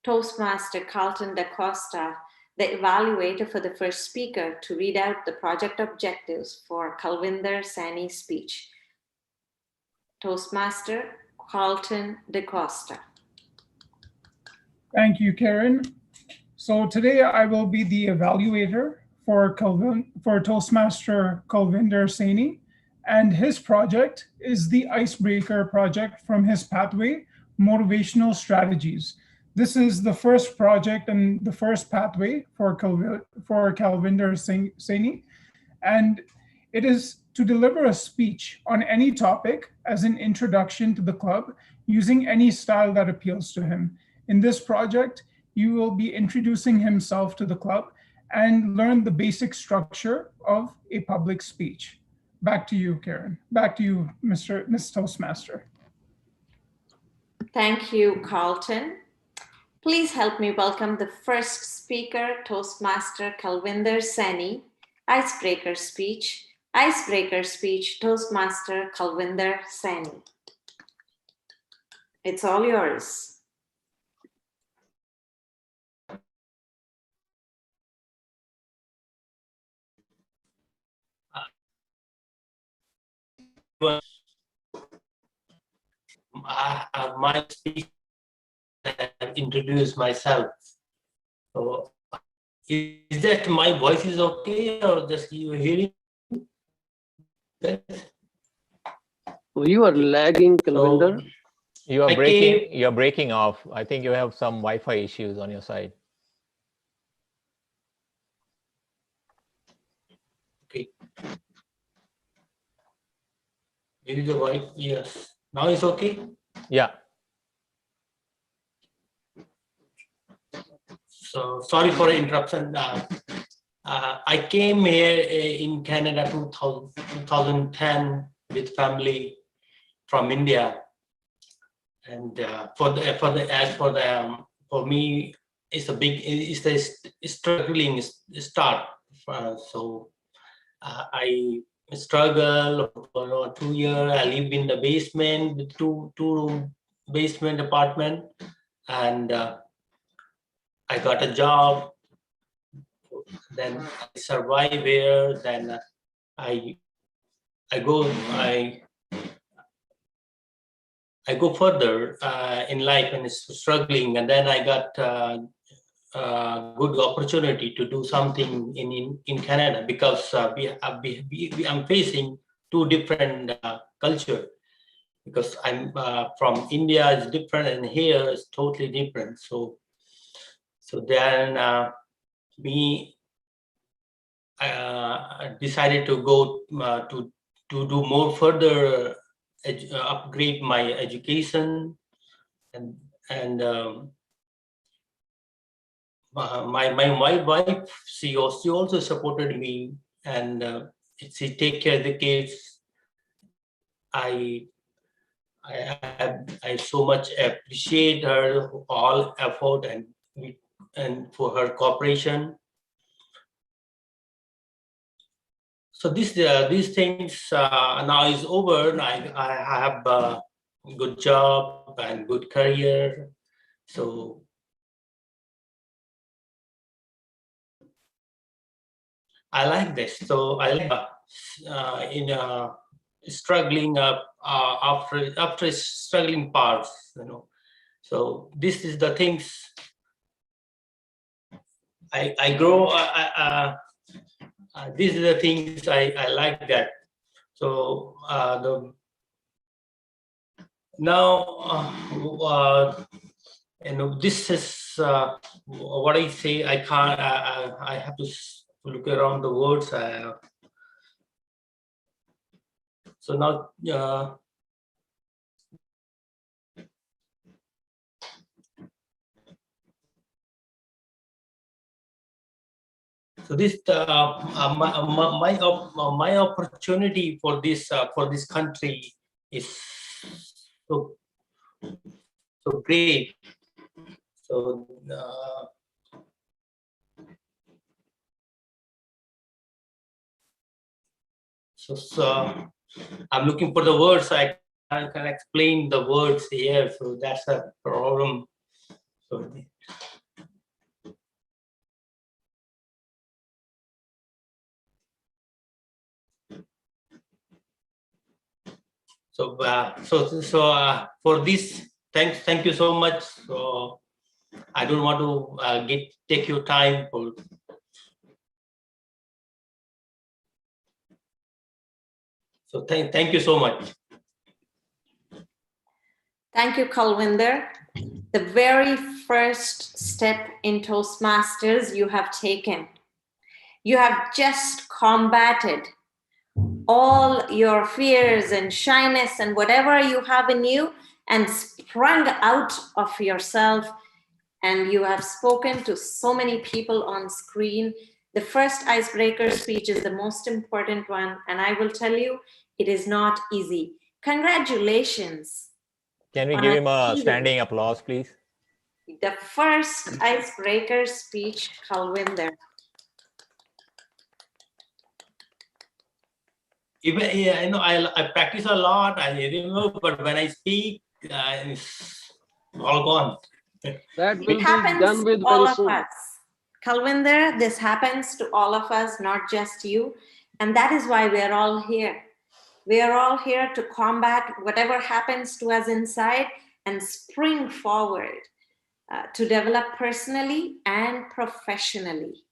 Toastmaster Carlton Da Costa, the evaluator for the first speaker, to read out the project objectives for Kalvinder Sani's speech. Toastmaster Carlton Da Costa. Thank you, Karen. So today I will be the evaluator for Toastmaster Kalvinder Sani, and his project is the Icebreaker project from his pathway, Motivational Strategies. This is the first project and the first pathway for Kalvinder Sani, and it is to deliver a speech on any topic as an introduction to the club using any style that appeals to him. In this project, you will be introducing himself to the club and learn the basic structure of a public speech. Back to you, Karen. Back to you, Miss Toastmaster. Thank you, Carlton. Please help me welcome the first speaker, Toastmaster Kalvinder Sani. Icebreaker speech, Toastmaster Kalvinder Sani. It's all yours. My speech, introduce myself. So, is that my voice is okay, or just you hearing? Well, you are lagging, Kalvinder. You are you're breaking off. I think you have some Wi-Fi issues on your side. Okay. Here is the voice. Yes. Now it's okay. Yeah. So sorry for the interruption. I came here in Canada 2010 with family from India, and for me it's a struggling start. So I struggle for 2 years. I live in the basement with two-room basement apartment, and I got a job. Then I survive here. Then I go further in life and struggling, and then I got good opportunity to do something in Canada, because I'm facing two different culture, because I'm from India is different and here is totally different. So then I decided to go to do more further upgrade my education, and my wife, she also supported me, and she take care of the kids. I so much appreciate her all effort and for her cooperation. So these things now is over. I have a good job and good career. So I like this. So I like struggling up after struggling parts, So this is the things I grow. These are the things I like that. So now this is what I say. I can't. I have to look around the words. So now. So this my opportunity for this country is so great. So I'm looking for the words. I can explain the words here. So that's a problem. So for this, thank you so much. So I don't want to take your time for. So thank you so much. Thank you, Kalwinder. The very first step in Toastmasters you have taken. You have just combated all your fears and shyness and whatever you have in you and sprung out of yourself. And you have spoken to so many people on screen. The first icebreaker speech is the most important one. And I will tell you, it is not easy. Congratulations. Can we give him a standing applause, please? The first icebreaker speech, Kalwinder. Even I know I practice a lot. I remember, but when I speak, it's all gone. That will It be happens done with to all very of soon. us. Kalwinder, this happens to all of us, not just you. And that is why we are all here. We are all here to combat whatever happens to us inside and spring forward to develop personally and professionally.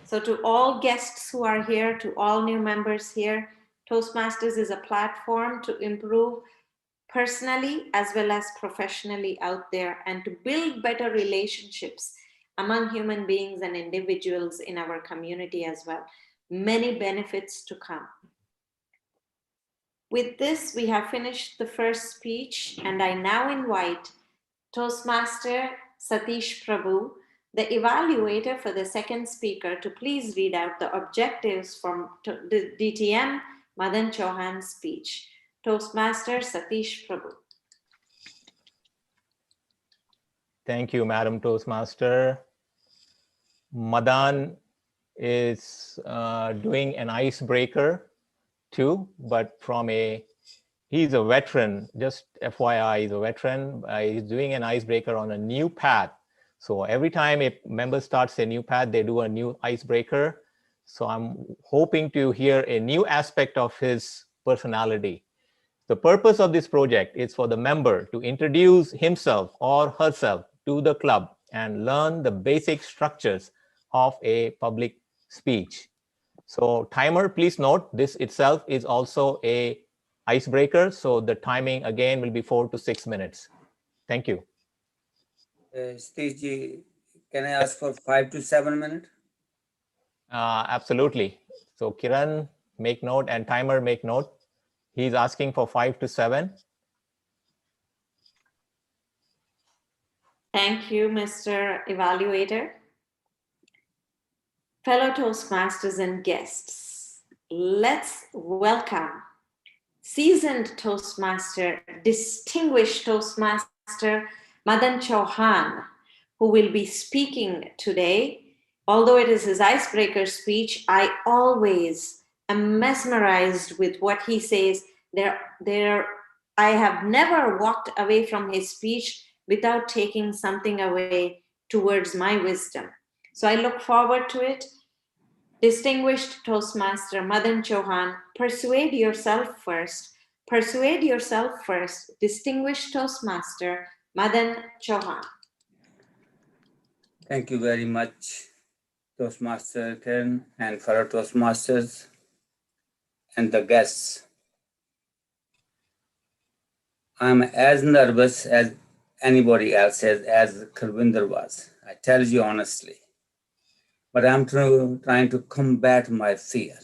So to all guests who are here, to all new members here, Toastmasters is a platform to improve personally as well as professionally out there and to build better relationships among human beings and individuals in our community as well. Many benefits to come. With this, we have finished the first speech, and I now invite Toastmaster Satish Prabhu, the evaluator for the second speaker, to please read out the objectives from the DTM Madan Chauhan's speech. Toastmaster Satish Prabhu. Thank you, Madam Toastmaster. Madan is doing an icebreaker too, but he's a veteran, just FYI, he's a veteran. He's doing an icebreaker on a new path. So every time a member starts a new path, they do a new icebreaker. So I'm hoping to hear a new aspect of his personality. The purpose of this project is for the member to introduce himself or herself to the club and learn the basic structures of a public speech. So timer, please note, this itself is also a icebreaker. So the timing again will be 4 to 6 minutes. Thank you. Steve ji, can I ask for 5 to 7 minutes? Absolutely. So Kiran, make note, and timer, make note. He's asking for 5 to 7. Thank you, Mr. Evaluator. Fellow Toastmasters and guests, let's welcome seasoned Toastmaster, distinguished Toastmaster Madan Chauhan, who will be speaking today. Although it is his icebreaker speech, I always am mesmerized with what he says. I have never walked away from his speech without taking something away towards my wisdom. So I look forward to it. Distinguished Toastmaster Madan Chauhan, persuade yourself first. Persuade yourself first. Distinguished Toastmaster Madan Chauhan. Thank you very much, Toastmaster Kiran and fellow Toastmasters and the guests. I'm as nervous as anybody else as Kalwinder was. I tell you honestly. But I'm trying to combat my fear.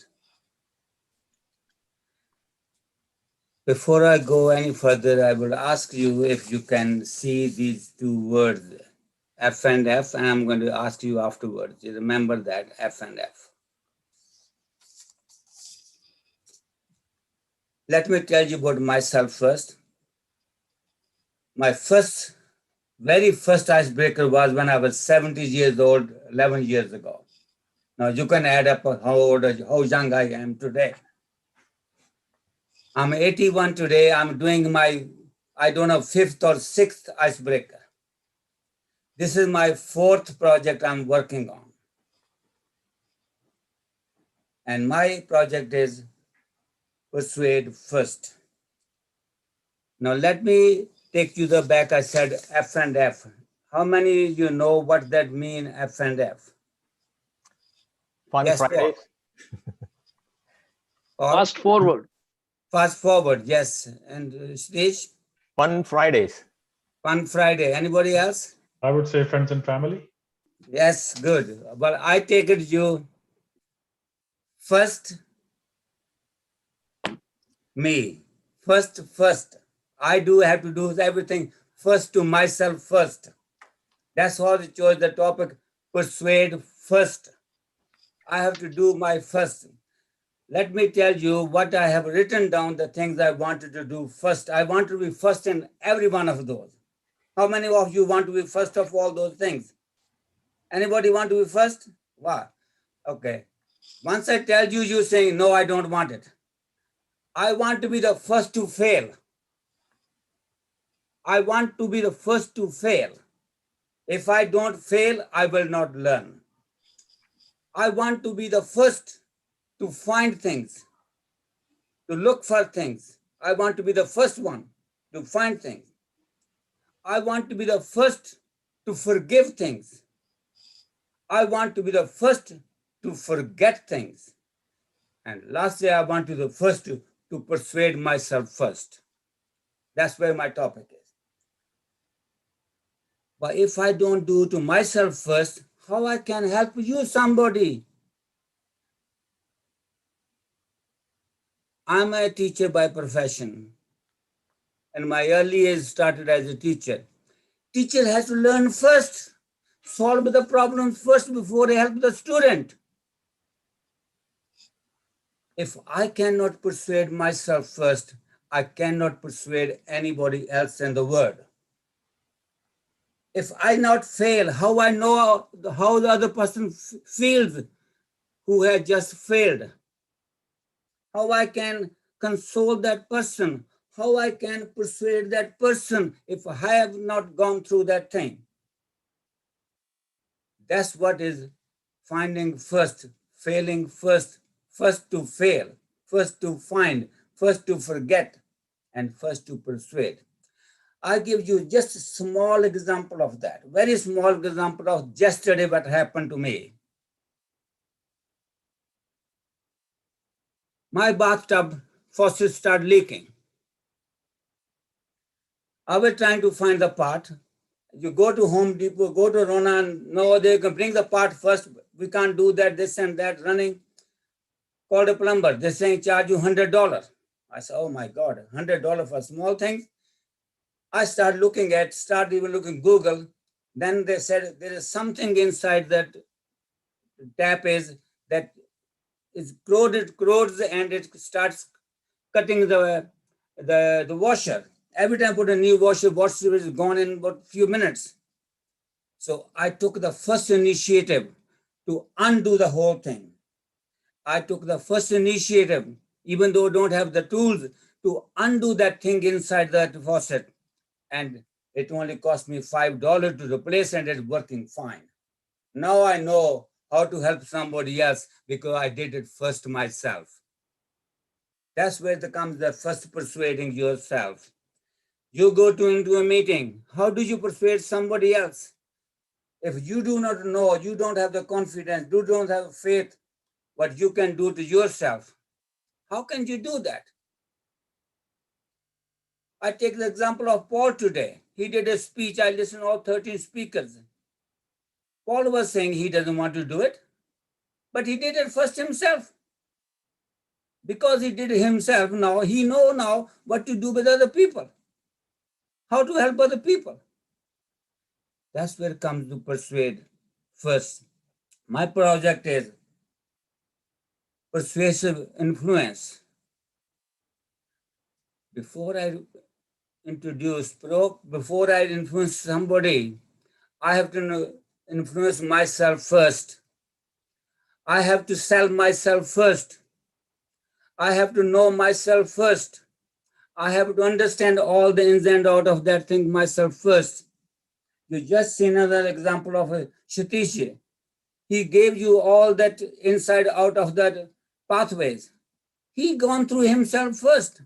Before I go any further, I will ask you if you can see these two words, F and F, and I'm going to ask you afterwards. You remember that, F and F. Let me tell you about myself first. My very first icebreaker was when I was 70 years old, 11 years ago. Now you can add up how young I am today. I'm 81 today. I'm doing my, I don't know, 5th or 6th icebreaker. This is my 4th project I'm working on. And my project is Persuade First. Now let me take you back. I said F and F. How many of you know what that mean, F and F? Fun Yes, Fridays. Paul? Fast forward. Fast forward, yes. And Stage? Fun Fridays. Fun Friday. Anybody else? I would say friends and family. Yes, good. But I take it you first me. First. I do have to do everything first to myself first. That's how I chose the topic, persuade first. I have to do my first. Let me tell you what I have written down, the things I wanted to do first. I want to be first in every one of those. How many of you want to be first of all those things? Anybody want to be first? Wow. Okay. Once I tell you, you're saying, no, I don't want it. I want to be the first to fail. I want to be the first to fail. If I don't fail, I will not learn. I want to be the first to find things, to look for things. I want to be the first one to find things. I want to be the first to forgive things. I want to be the first to forget things. And lastly, I want to be the first to persuade myself first. That's where my topic is. But if I don't do to myself first, how I can help you, somebody? I'm a teacher by profession. And my early age started as a teacher. Teacher has to learn first, solve the problems first before they help the student. If I cannot persuade myself first, I cannot persuade anybody else in the world. If I not fail, how I know how the other person feels who has just failed? How I can console that person? How I can persuade that person if I have not gone through that thing? That's what is finding first, failing first, first to fail, first to find, first to forget, and first to persuade. I give you just a small example of that, very small example of yesterday what happened to me. My bathtub faucet started leaking. I was trying to find the part. You go to Home Depot, go to Rona, and no, they can bring the part first. We can't do that, this and that, running. Called a plumber. They're saying charge you $100. I said, oh my God, $100 for small things. I started even looking Google. Then they said there is something inside that tap is corrodes and it starts cutting the washer. Every time I put a new washer is gone in about a few minutes. So I took the first initiative to undo the whole thing. I took the first initiative, even though I don't have the tools, to undo that thing inside that faucet. And it only cost me $5 to replace and it's working fine. Now I know how to help somebody else because I did it first myself. That's where comes the first persuading yourself. You go into a meeting. How do you persuade somebody else? If you do not know, you don't have the confidence, you don't have faith, what you can do to yourself, how can you do that? I take the example of Paul today. He did a speech. I listened to all 13 speakers. Paul was saying he doesn't want to do it, but he did it first himself. Because he did it himself, now he knows what to do with other people, how to help other people. That's where it comes to persuade first. My project is persuasive influence. before I before I influence somebody, I have to influence myself first. I have to sell myself first. I have to know myself first. I have to understand all the ins and outs of that thing myself first. You just seen another example of a Shatish. He gave you all that inside out of that pathways. He gone through himself first.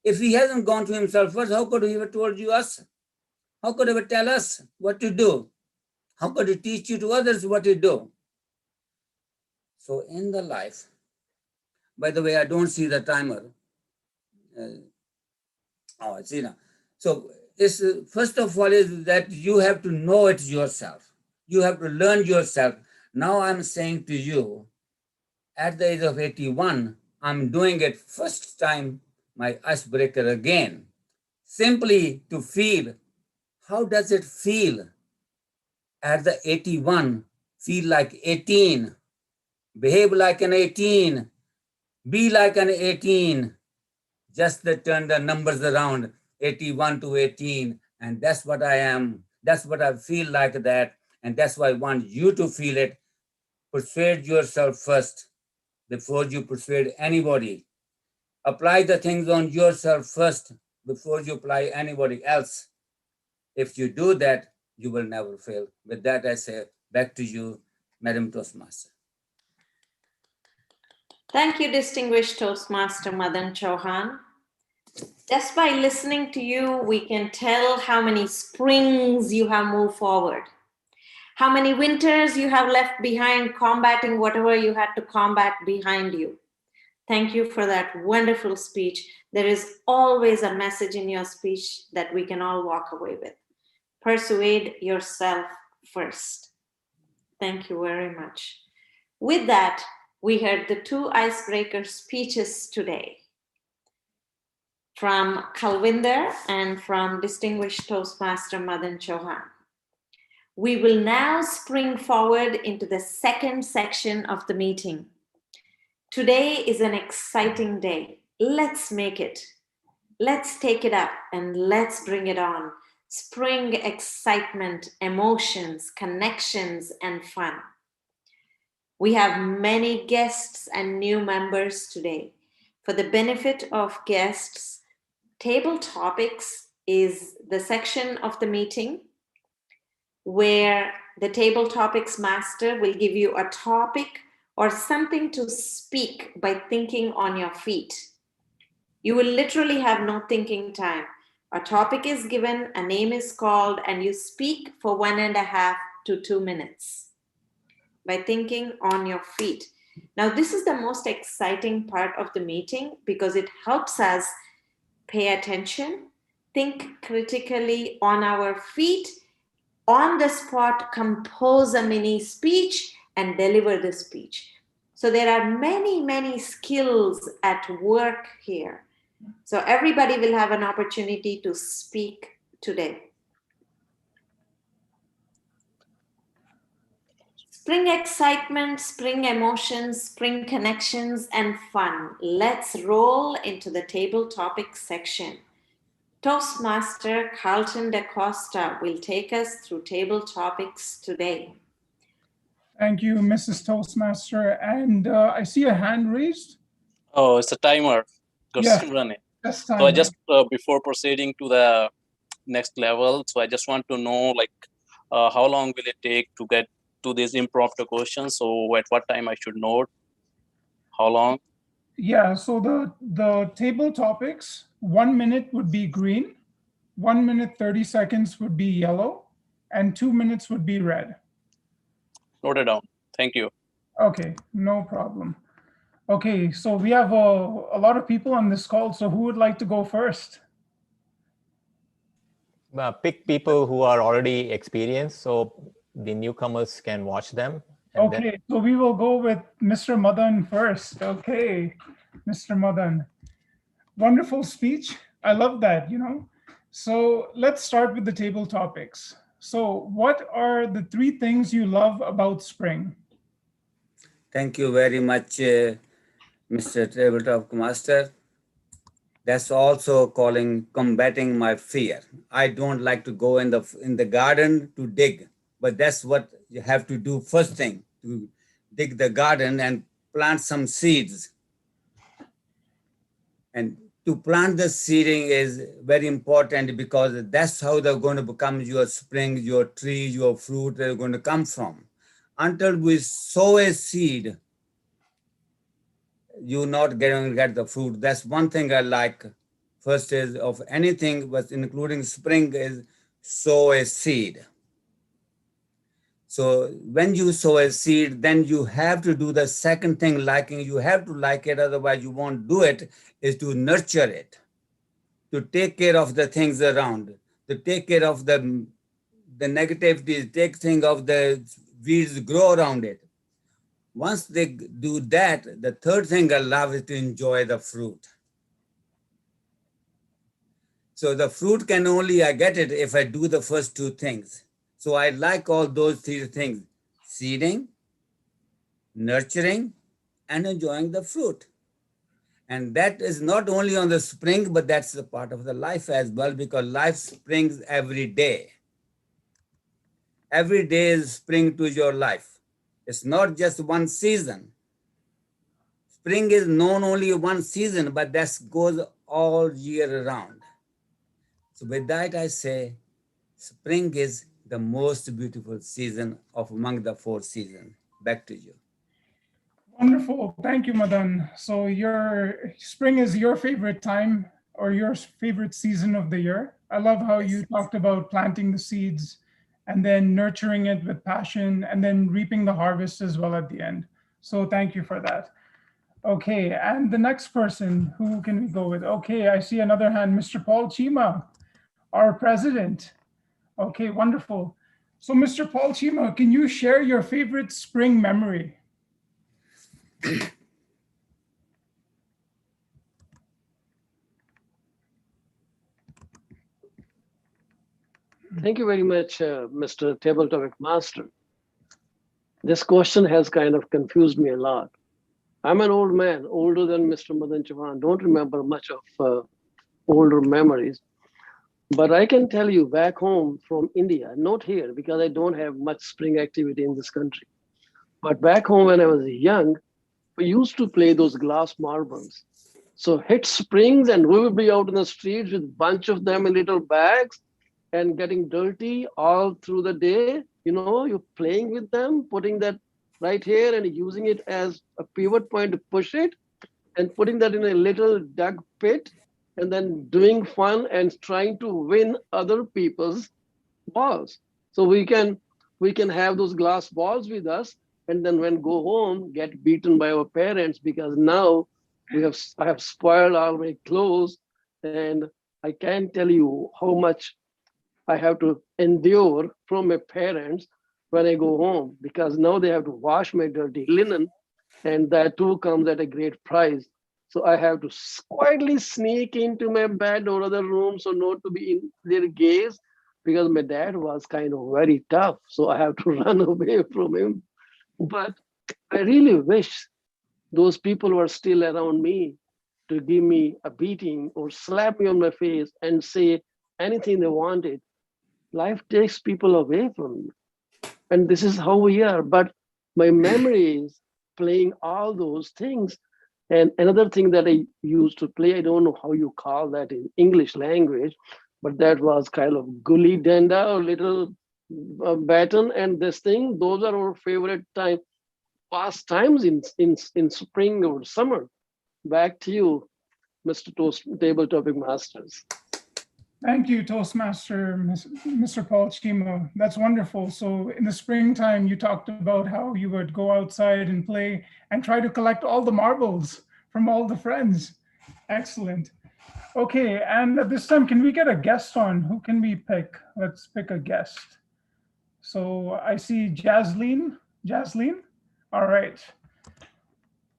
If he hasn't gone through himself first, how could he have told you us? How could he ever tell us what to do? How could he teach you to others what to do? So in the life, by the way, I don't see the timer. Oh, I see now. So it's, first of all is that you have to know it yourself. You have to learn yourself. Now I'm saying to you, at the age of 81, I'm doing it first time, my icebreaker again, simply to feel, how does it feel at the 81, feel like 18, behave like an 18, be like an 18, just to turn the numbers around, 81 to 18, and that's what I am. That's what I feel like that, and that's why I want you to feel it. Persuade yourself first before you persuade anybody. Apply the things on yourself first before you apply anybody else. If you do that, you will never fail. With that, I say back to you, Madam Toastmaster. Thank you, distinguished Toastmaster Madan Chauhan. Just by listening to you, we can tell how many springs you have moved forward, how many winters you have left behind combating whatever you had to combat behind you. Thank you for that wonderful speech. There is always a message in your speech that we can all walk away with. Persuade yourself first. Thank you very much. With that, we heard the two icebreaker speeches today from Kalvinder and from distinguished Toastmaster Madan Chauhan. We will now spring forward into the second section of the meeting. Today is an exciting day. Let's make it. Let's take it up and let's bring it on. Spring excitement, emotions, connections, and fun. We have many guests and new members today. For the benefit of guests, Table Topics is the section of the meeting where the Table Topics master will give you a topic or something to speak by thinking on your feet. You will literally have no thinking time. A topic is given, a name is called, and you speak for 1.5 to 2 minutes by thinking on your feet. Now, this is the most exciting part of the meeting because it helps us pay attention, think critically on our feet, on the spot, compose a mini speech, and deliver the speech. So there are many, many skills at work here. So everybody will have an opportunity to speak today. Spring excitement, spring emotions, spring connections, and fun. Let's roll into the table topics section. Toastmaster Carlton da Costa will take us through table topics today. Thank you, Mrs. Toastmaster. And I see a hand raised. Oh, it's a timer. Yeah, Running. that's So I time. just, before proceeding to the next level, so I just want to know, like, how long will it take to get to these impromptu questions? So at what time I should note? How long? Yeah, so the table topics, 1 minute would be green, 1 minute, 30 seconds would be yellow, and 2 minutes would be red. Note it down. Thank you. Okay, no problem. Okay, so we have a lot of people on this call, so who would like to go first? Pick people who are already experienced so the newcomers can watch them. And Okay, so we will go with Mr. Madan first. Okay, Mr. Madan. Wonderful speech. I love that, you know. So let's start with the table topics. So what are the 3 things you love about spring? Thank you very much, Mr. Tabletop Master. That's also combating my fear. I don't like to go in the garden to dig, but that's what you have to do first thing, to dig the garden and plant some seeds. And to plant the seeding is very important because that's how they're going to become your spring, your tree, your fruit they're going to come from. Until we sow a seed, you're not going to get the fruit. That's one thing I like. First is of anything, but including spring, is sow a seed. So when you sow a seed, then you have to do the second thing, liking. You have to like it, otherwise you won't do it, is to nurture it, to take care of the things around, to take care of the negativity, take thing of the weeds grow around it. Once they do that, the third thing I love is to enjoy the fruit. So the fruit can only I get it if I do the first two things. So I like all those three things: seeding, nurturing, and enjoying the fruit. And that is not only on the spring, but that's a part of the life as well, because life springs every day. Every day is spring to your life. It's not just one season. Spring is not only one season, but that goes all year around. So with that, I say spring is the most beautiful season of among the four seasons. Back to you. Wonderful. Thank you, Madan. So your spring is your favorite time or your favorite season of the year. I love how you talked about planting the seeds and then nurturing it with passion and then reaping the harvest as well at the end. So thank you for that. Okay, and the next person, who can we go with? Okay, I see another hand, Mr. Paul Chima, our president. Okay, wonderful. So Mr. Paul Chima, can you share your favorite spring memory? Thank you very much, Mr. Table Topic Master. This question has kind of confused me a lot. I'm an old man, older than Mr. Madan Chauhan. Don't remember much of older memories. But I can tell you back home from India, not here because I don't have much spring activity in this country. But back home when I was young, we used to play those glass marbles. So hit springs and we would be out in the streets with a bunch of them in little bags and getting dirty all through the day. You know, you're playing with them, putting that right here and using it as a pivot point to push it and putting that in a little dug pit and then doing fun and trying to win other people's balls. So we can have those glass balls with us and then when go home, get beaten by our parents because now I have spoiled all my clothes and I can't tell you how much I have to endure from my parents when I go home because now they have to wash my dirty linen and that too comes at a great price. So I have to quietly sneak into my bed or other room so not to be in their gaze because my dad was kind of very tough. So I have to run away from him. But I really wish those people were still around me to give me a beating or slap me on my face and say anything they wanted. Life takes people away from you. And this is how we are. But my memory is playing all those things. And another thing that I used to play, I don't know how you call that in English language, but that was kind of gully danda or little baton and this thing. Those are our favorite pastimes in spring or summer. Back to you, Mr. Table Topic Masters. Thank you, Toastmaster, Mr. Paul Chima. That's wonderful. So in the springtime, you talked about how you would go outside and play and try to collect all the marbles from all the friends. Excellent. Okay, and at this time, can we get a guest on? Who can we pick? Let's pick a guest. So I see Jasleen. Jasleen? All right.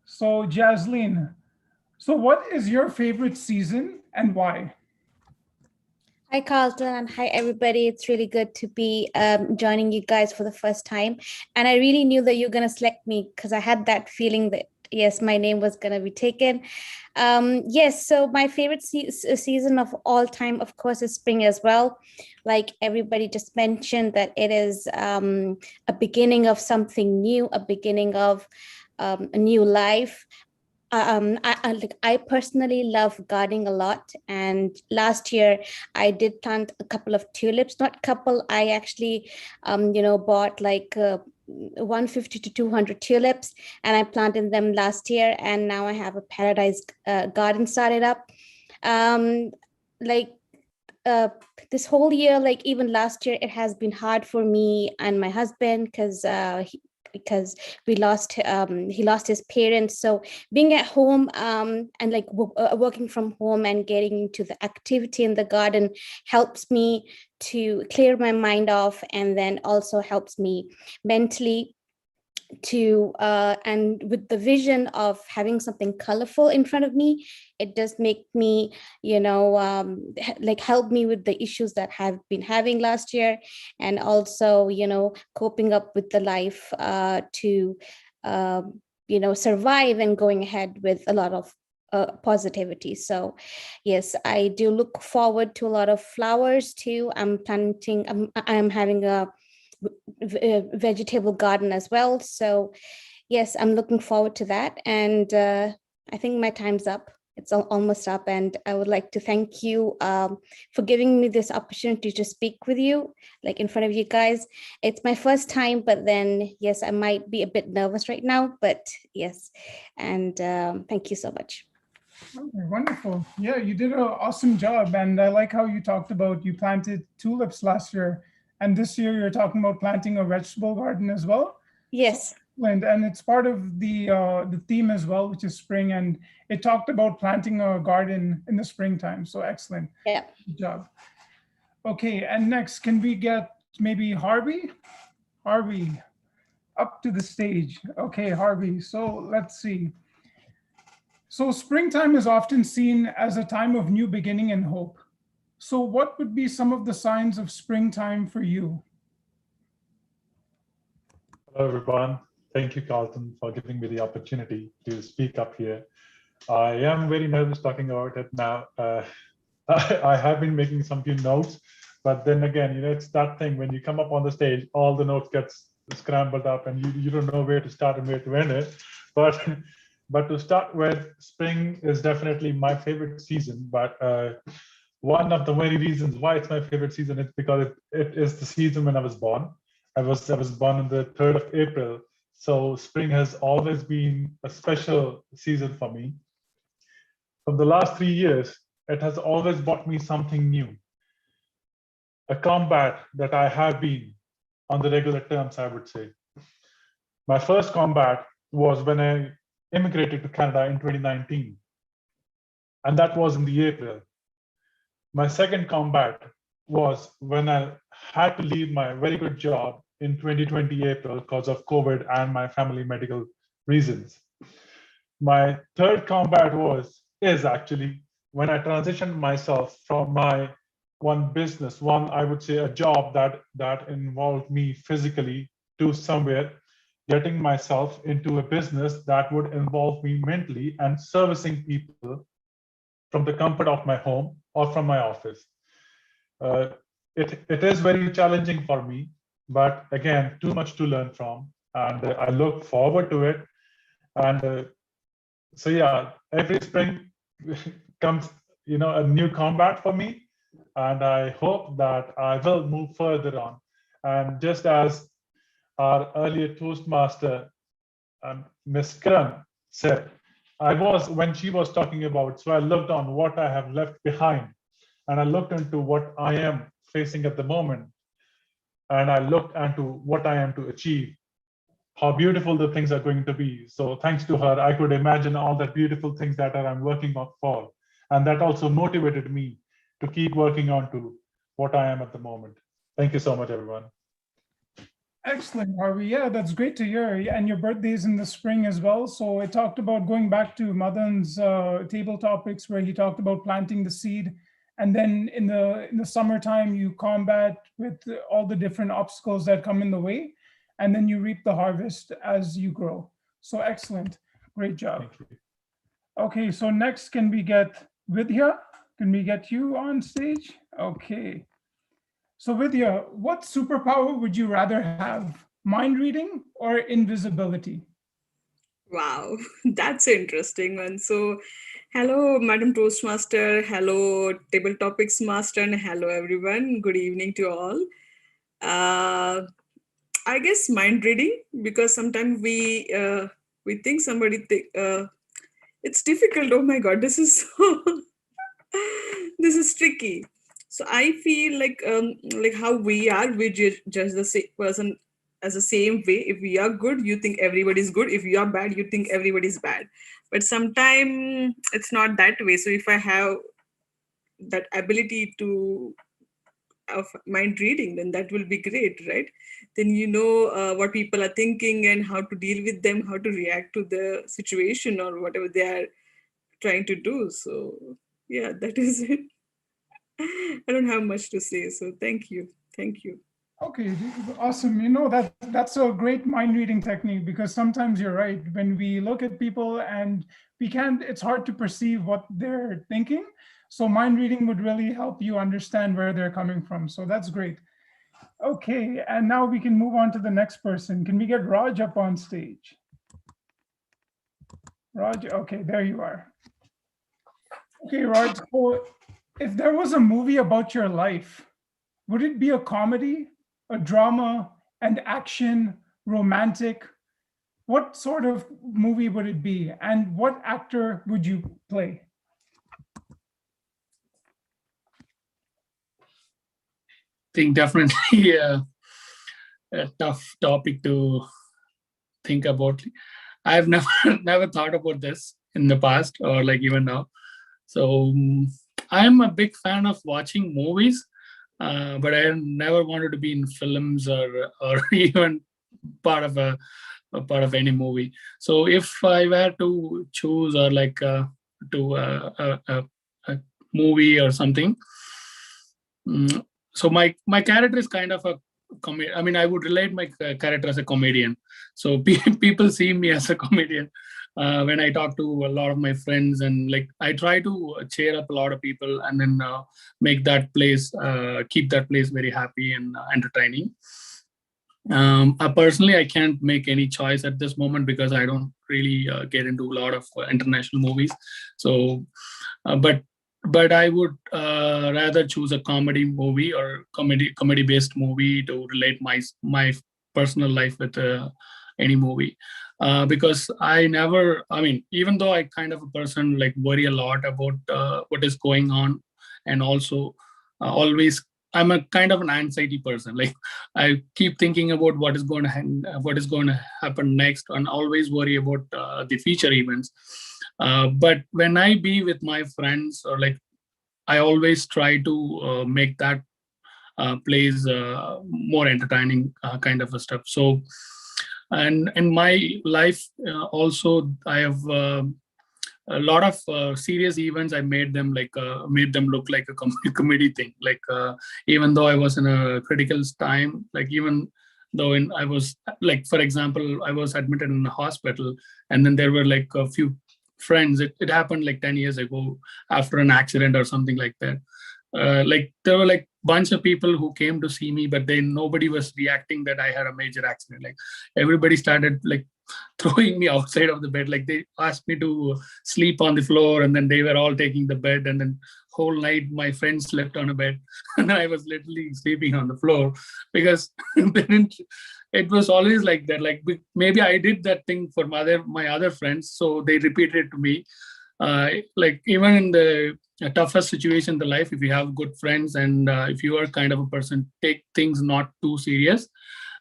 So Jasleen, so what is your favorite season and why? Hi, Carlton, and hi, everybody. It's really good to be joining you guys for the first time. And I really knew that you're going to select me because I had that feeling that yes, my name was going to be taken. Yes, so my favorite season of all time, of course, is spring as well. Like everybody just mentioned, that it is a beginning of something new, a beginning of a new life. I personally love gardening a lot, and last year I did plant a couple of tulips. Not couple, I actually bought like 150 to 200 tulips, and I planted them last year, and now I have a paradise garden started up. Like this whole year, like even last year, it has been hard for me and my husband because he lost his parents. So being at home and like working from home and getting into the activity in the garden helps me to clear my mind off, and then also helps me mentally to and with the vision of having something colorful in front of me, it does make me like help me with the issues that have been having last year, and also coping up with the life to survive and going ahead with a lot of positivity. So yes, I do look forward to a lot of flowers too. I'm having a vegetable garden as well. So yes, I'm looking forward to that. And I think my time's up. It's almost up. And I would like to thank you for giving me this opportunity to speak with you, like in front of you guys. It's my first time, but then, yes, I might be a bit nervous right now, but yes. And thank you so much. Okay, wonderful. Yeah, you did an awesome job. And I like how you talked about you planted tulips last year. And this year you're talking about planting a vegetable garden as well. Yes. And it's part of the theme as well, which is spring. And it talked about planting a garden in the springtime. So excellent. Yeah. Good job. Okay, and next, can we get maybe Harvey? Harvey, up to the stage. Okay, Harvey. So let's see. So springtime is often seen as a time of new beginning and hope. So what would be some of the signs of springtime for you? Hello, everyone. Thank you, Carlton, for giving me the opportunity to speak up here. I am very nervous talking about it now. I have been making some few notes, but then again, it's that thing when you come up on the stage, all the notes gets scrambled up and you don't know where to start and where to end it. But to start with, spring is definitely my favorite season. But one of the very reasons why it's my favorite season is because it is the season when I was born. I was born on the 3rd of April. So spring has always been a special season for me. From the last 3 years, it has always brought me something new. A combat that I have been on the regular terms, I would say. My first combat was when I immigrated to Canada in 2019. And that was in the April. My second combat was when I had to leave my very good job in 2020 April because of COVID and my family medical reasons. My third combat is actually when I transitioned myself from my one business, I would say a job that involved me physically to somewhere, getting myself into a business that would involve me mentally and servicing people from the comfort of my home or from my office. It is very challenging for me, but again, too much to learn from, and I look forward to it. And so yeah, every spring comes, a new combat for me, and I hope that I will move further on. And just as our earlier Toastmaster, Ms. Kiran said, when she was talking about, so I looked on what I have left behind, and I looked into what I am facing at the moment, and I looked into what I am to achieve, how beautiful the things are going to be. So thanks to her, I could imagine all the beautiful things that I'm working on for, and that also motivated me to keep working on to what I am at the moment. Thank you so much, everyone. Excellent, Harvey. Yeah, that's great to hear. And your birthday is in the spring as well. So it talked about going back to Madan's table topics where he talked about planting the seed. And then in the summertime, you combat with all the different obstacles that come in the way. And then you reap the harvest as you grow. So excellent. Great job. Thank you. Okay, so next, can we get Vidya? Can we get you on stage? Okay. So Vidya, what superpower would you rather have? Mind reading or invisibility? Wow, that's an interesting one. So, hello, Madam Toastmaster. Hello, Table Topics Master, and hello, everyone. Good evening to all. I guess mind reading, because sometimes we think somebody it's difficult. Oh my God, this is so this is tricky. So I feel like how we are, we judge the same person as the same way. If we are good, you think everybody's good. If you are bad, you think everybody's bad. But sometimes it's not that way. So if I have that ability to of mind reading, then that will be great, right? Then you know what people are thinking and how to deal with them, how to react to the situation or whatever they are trying to do. So yeah, that is it. I don't have much to say, so thank you. Thank you. Okay, awesome. You know, that's a great mind reading technique, because sometimes you're right. When we look at people and it's hard to perceive what they're thinking. So mind reading would really help you understand where they're coming from. So that's great. Okay, and now we can move on to the next person. Can we get Raj up on stage? Raj, okay, there you are. Okay, Raj, so if there was a movie about your life, would it be a comedy, a drama, an action, romantic? What sort of movie would it be? And what actor would you play? I think definitely a tough topic to think about. I've never never thought about this in the past or like even now. So I'm a big fan of watching movies, but I never wanted to be in films or even part of part of any movie. So if I were to choose or like to a movie or something, so my character is kind of a I mean, I would relate my character as a comedian. So people see me as a comedian when I talk to a lot of my friends, and like I try to cheer up a lot of people and then make that place, keep that place very happy and entertaining. Personally, I can't make any choice at this moment because I don't really get into a lot of international movies. So, but I would rather choose a comedy movie or comedy based movie to relate my personal life with any movie. Because I mean, even though I kind of a person like worry a lot about what is going on, and also always I'm a kind of an anxiety person. Like I keep thinking about what is going to happen next, and always worry about the future events. But when I be with my friends, or like I always try to make that place more entertaining kind of a stuff. So, and in my life also, I have a lot of serious events. I made them look like a comedy thing. Like even though I was in a critical time, like even though I was like, for example, I was admitted in a hospital, and then there were like a few friends. It happened like 10 years ago after an accident or something like that. Like there were like bunch of people who came to see me, but then nobody was reacting that I had a major accident. Like everybody started like throwing me outside of the bed. Like they asked me to sleep on the floor, and then they were all taking the bed, and then whole night my friends slept on a bed and I was literally sleeping on the floor because it was always like that. Like maybe I did that thing for my other friends, so they repeated it to me. Like even in the toughest situation in the life, if you have good friends and if you are kind of a person take things not too serious,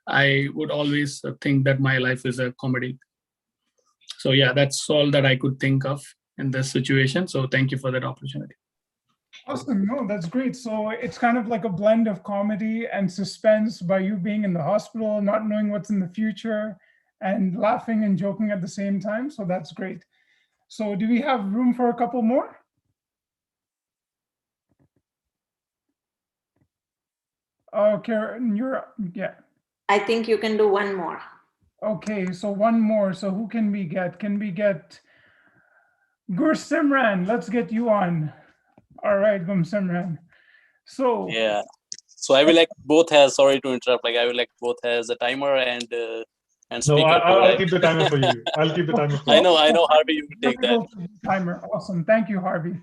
I would always think that my life is a comedy. So yeah, that's all that I could think of in this situation. So thank you for that opportunity. Awesome. No, that's great. So it's kind of like a blend of comedy and suspense by you being in the hospital, not knowing what's in the future, and laughing and joking at the same time. So that's great. So do we have room for a couple more? Karen, yeah. I think you can do one more. Okay, so one more. So who can we get? Can we get Gursimran? Let's get you on. All right, Gursimran. So Yeah. So I will like both has, sorry to interrupt, like I will like both has a timer and No, speaker too, I'll right? keep the timer for you. I'll keep the timer for I you. know, Harvey, you will take that. wonderful timer. Awesome. Thank you, Harvey.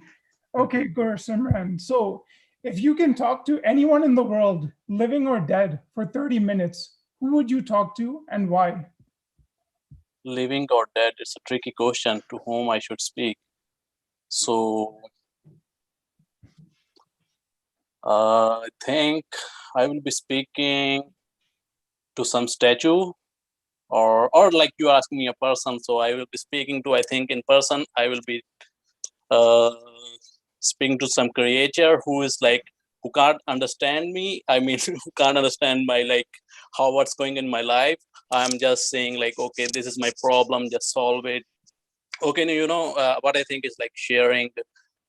Okay, Gursimran. So if you can talk to anyone in the world, living or dead, for 30 minutes, who would you talk to and why? Living or dead, it's a tricky question to whom I should speak. So I think I will be speaking to some statue, or like you ask me a person, so I will be speaking to, I think in person, I will be speaking to some creature who is like, who can't understand me. I mean, who can't understand my, like, how what's going in my life. I'm just saying like, okay, this is my problem, just solve it. Okay, you know, what I think is like sharing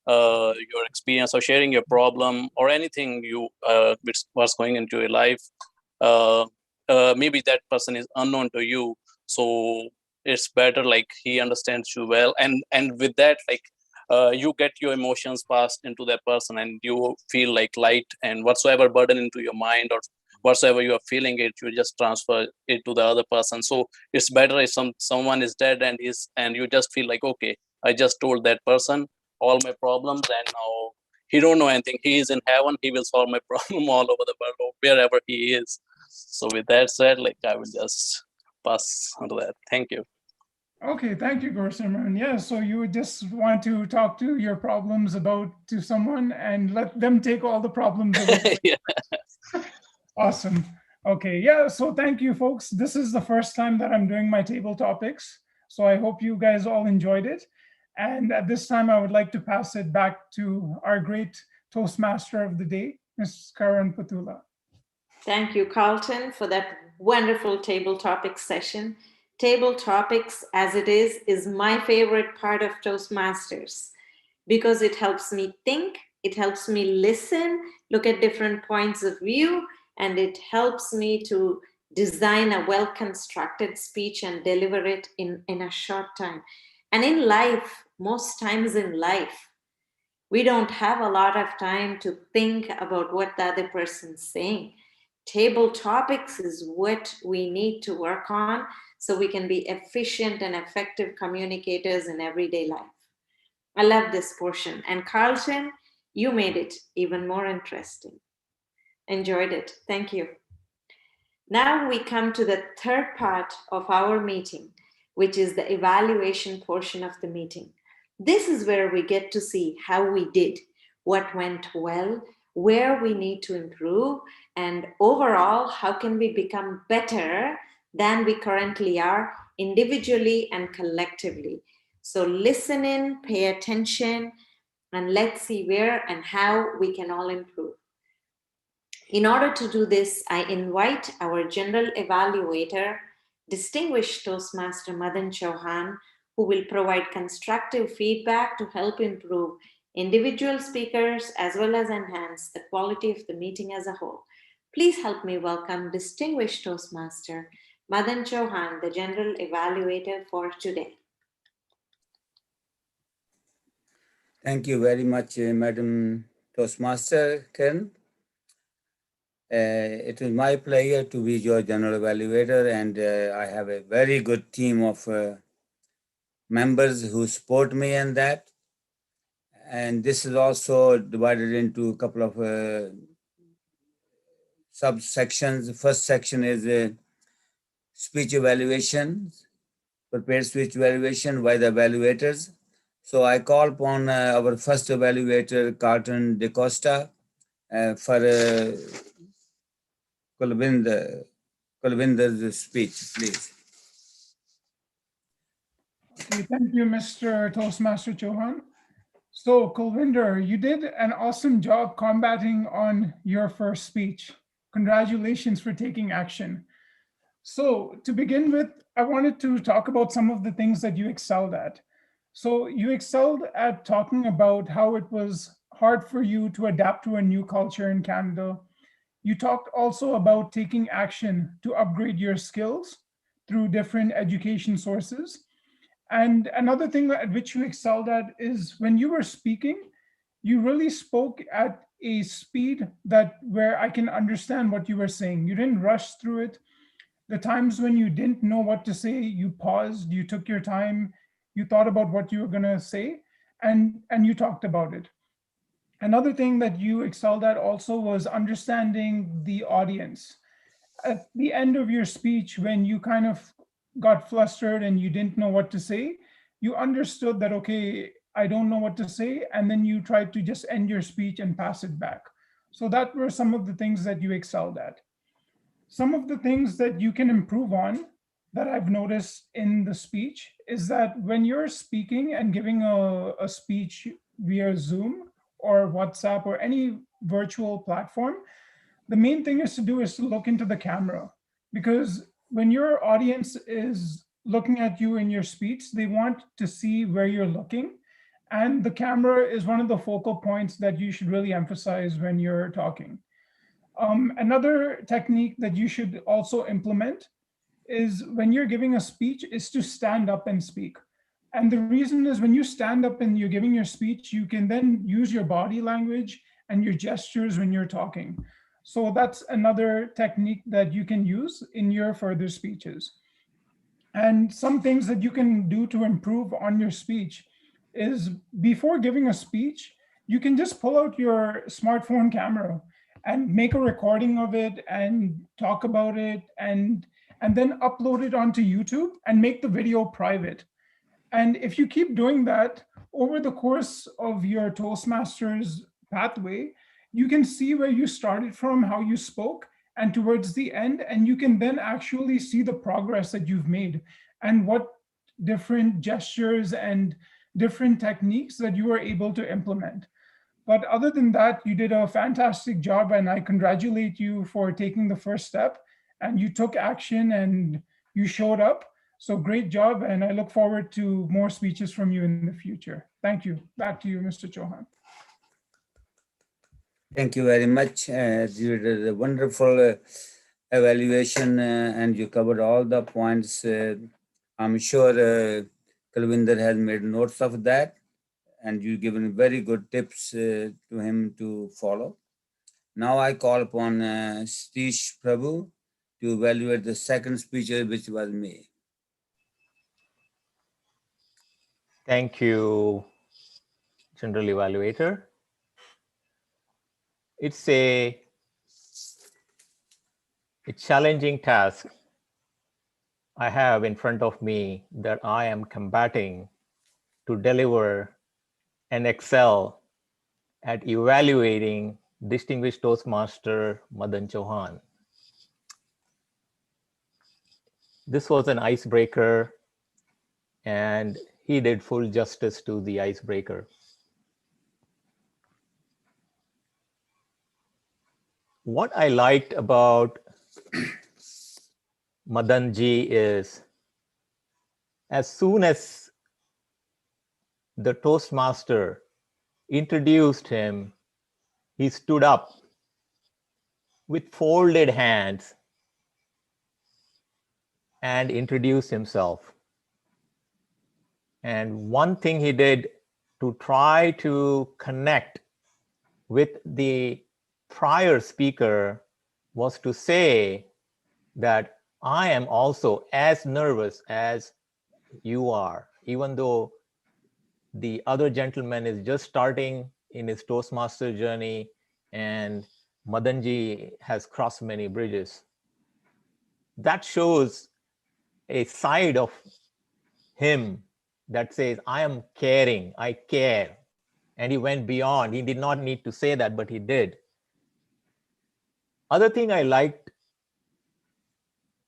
your experience or sharing your problem or anything you what's going into your life. Maybe that person is unknown to you, so it's better like he understands you well, and with that, like you get your emotions passed into that person, and you feel like light, and whatsoever burden into your mind or whatsoever you are feeling it, you just transfer it to the other person. So it's better if someone is dead and you just feel like, okay, I just told that person all my problems, and now he don't know anything. He is in heaven. He will solve my problem all over the world, or wherever he is. So with that said, like I will just pass on to that. Thank you. Okay, thank you, Gursimran. Yeah, so you would just want to talk to your problems to someone and let them take all the problems away. Yeah. Awesome. Okay, yeah, so thank you, folks. This is the first time that I'm doing my table topics, so I hope you guys all enjoyed it. And at this time, I would like to pass it back to our great Toastmaster of the day, Ms. Karan Patula. Thank you, Carlton, for that wonderful table topics session. Table topics, as it is my favorite part of Toastmasters because it helps me think, it helps me listen, look at different points of view, and it helps me to design a well-constructed speech and deliver it in a short time. And in life, most times in life, we don't have a lot of time to think about what the other person's saying. Table topics is what we need to work on so we can be efficient and effective communicators in everyday life. I love this portion. And Carlton, you made it even more interesting. Enjoyed it. Thank you. Now we come to the third part of our meeting, which is the evaluation portion of the meeting. This is where we get to see how we did, what went well, where we need to improve, and overall, how can we become better than we currently are individually and collectively. So listen in, pay attention, and let's see where and how we can all improve. In order to do this, I invite our general evaluator, distinguished Toastmaster Madan Chauhan, who will provide constructive feedback to help improve individual speakers as well as enhance the quality of the meeting as a whole. Please help me welcome distinguished Toastmaster Madan Chauhan, the general evaluator for today. Thank you very much, Madam Toastmaster Karen. It is my pleasure to be your general evaluator, and I have a very good team of members who support me in that. And this is also divided into a couple of subsections. The first section is speech evaluation, prepared speech evaluation by the evaluators. So I call upon our first evaluator, Carlton DeCosta, for Kulvinder's speech, please. Okay, thank you, Mr. Toastmaster Chauhan. So, Kulvinder, you did an awesome job combating on your first speech. Congratulations for taking action. So, to begin with, I wanted to talk about some of the things that you excelled at. So, you excelled at talking about how it was hard for you to adapt to a new culture in Canada. You talked also about taking action to upgrade your skills, through different education sources. And another thing at which you excelled at is when you were speaking, you really spoke at a speed that where I can understand what you were saying. You didn't rush through it. The times when you didn't know what to say, you paused, you took your time, you thought about what you were going to say, and you talked about it. Another thing that you excelled at also was understanding the audience. At the end of your speech, when you kind of got flustered and you didn't know what to say, you understood that, okay, I don't know what to say. And then you tried to just end your speech and pass it back. So that were some of the things that you excelled at. Some of the things that you can improve on that I've noticed in the speech is that when you're speaking and giving a speech via Zoom or WhatsApp or any virtual platform, the main thing is to look into the camera, because when your audience is looking at you in your speech, they want to see where you're looking. And the camera is one of the focal points that you should really emphasize when you're talking. Another technique that you should also implement is when you're giving a speech is to stand up and speak. And the reason is when you stand up and you're giving your speech, you can then use your body language and your gestures when you're talking. So that's another technique that you can use in your further speeches. And some things that you can do to improve on your speech is before giving a speech, you can just pull out your smartphone camera and make a recording of it and talk about it and then upload it onto YouTube and make the video private. And if you keep doing that over the course of your Toastmasters pathway, you can see where you started from, how you spoke, and towards the end, and you can then actually see the progress that you've made and what different gestures and different techniques that you were able to implement. But other than that, you did a fantastic job, and I congratulate you for taking the first step, and you took action and you showed up. So great job, and I look forward to more speeches from you in the future. Thank you. Back to you, Mr. Chauhan. Thank you very much. You did a wonderful evaluation and you covered all the points. I'm sure Kalvinder has made notes of that, and you've given very good tips to him to follow. Now I call upon Satish Prabhu to evaluate the second speaker, which was me. Thank you, General Evaluator. It's a challenging task I have in front of me that I am combating to deliver and excel at evaluating Distinguished Toastmaster Madan Chauhan. This was an icebreaker, and he did full justice to the icebreaker. What I liked about Madan ji is, as soon as the Toastmaster introduced him, he stood up with folded hands and introduced himself. And one thing he did to try to connect with the prior speaker was to say that I am also as nervous as you are, even though the other gentleman is just starting in his Toastmaster journey and Madanji has crossed many bridges. That shows a side of him that says, I am caring, I care. And he went beyond. He did not need to say that, but he did. Other thing I liked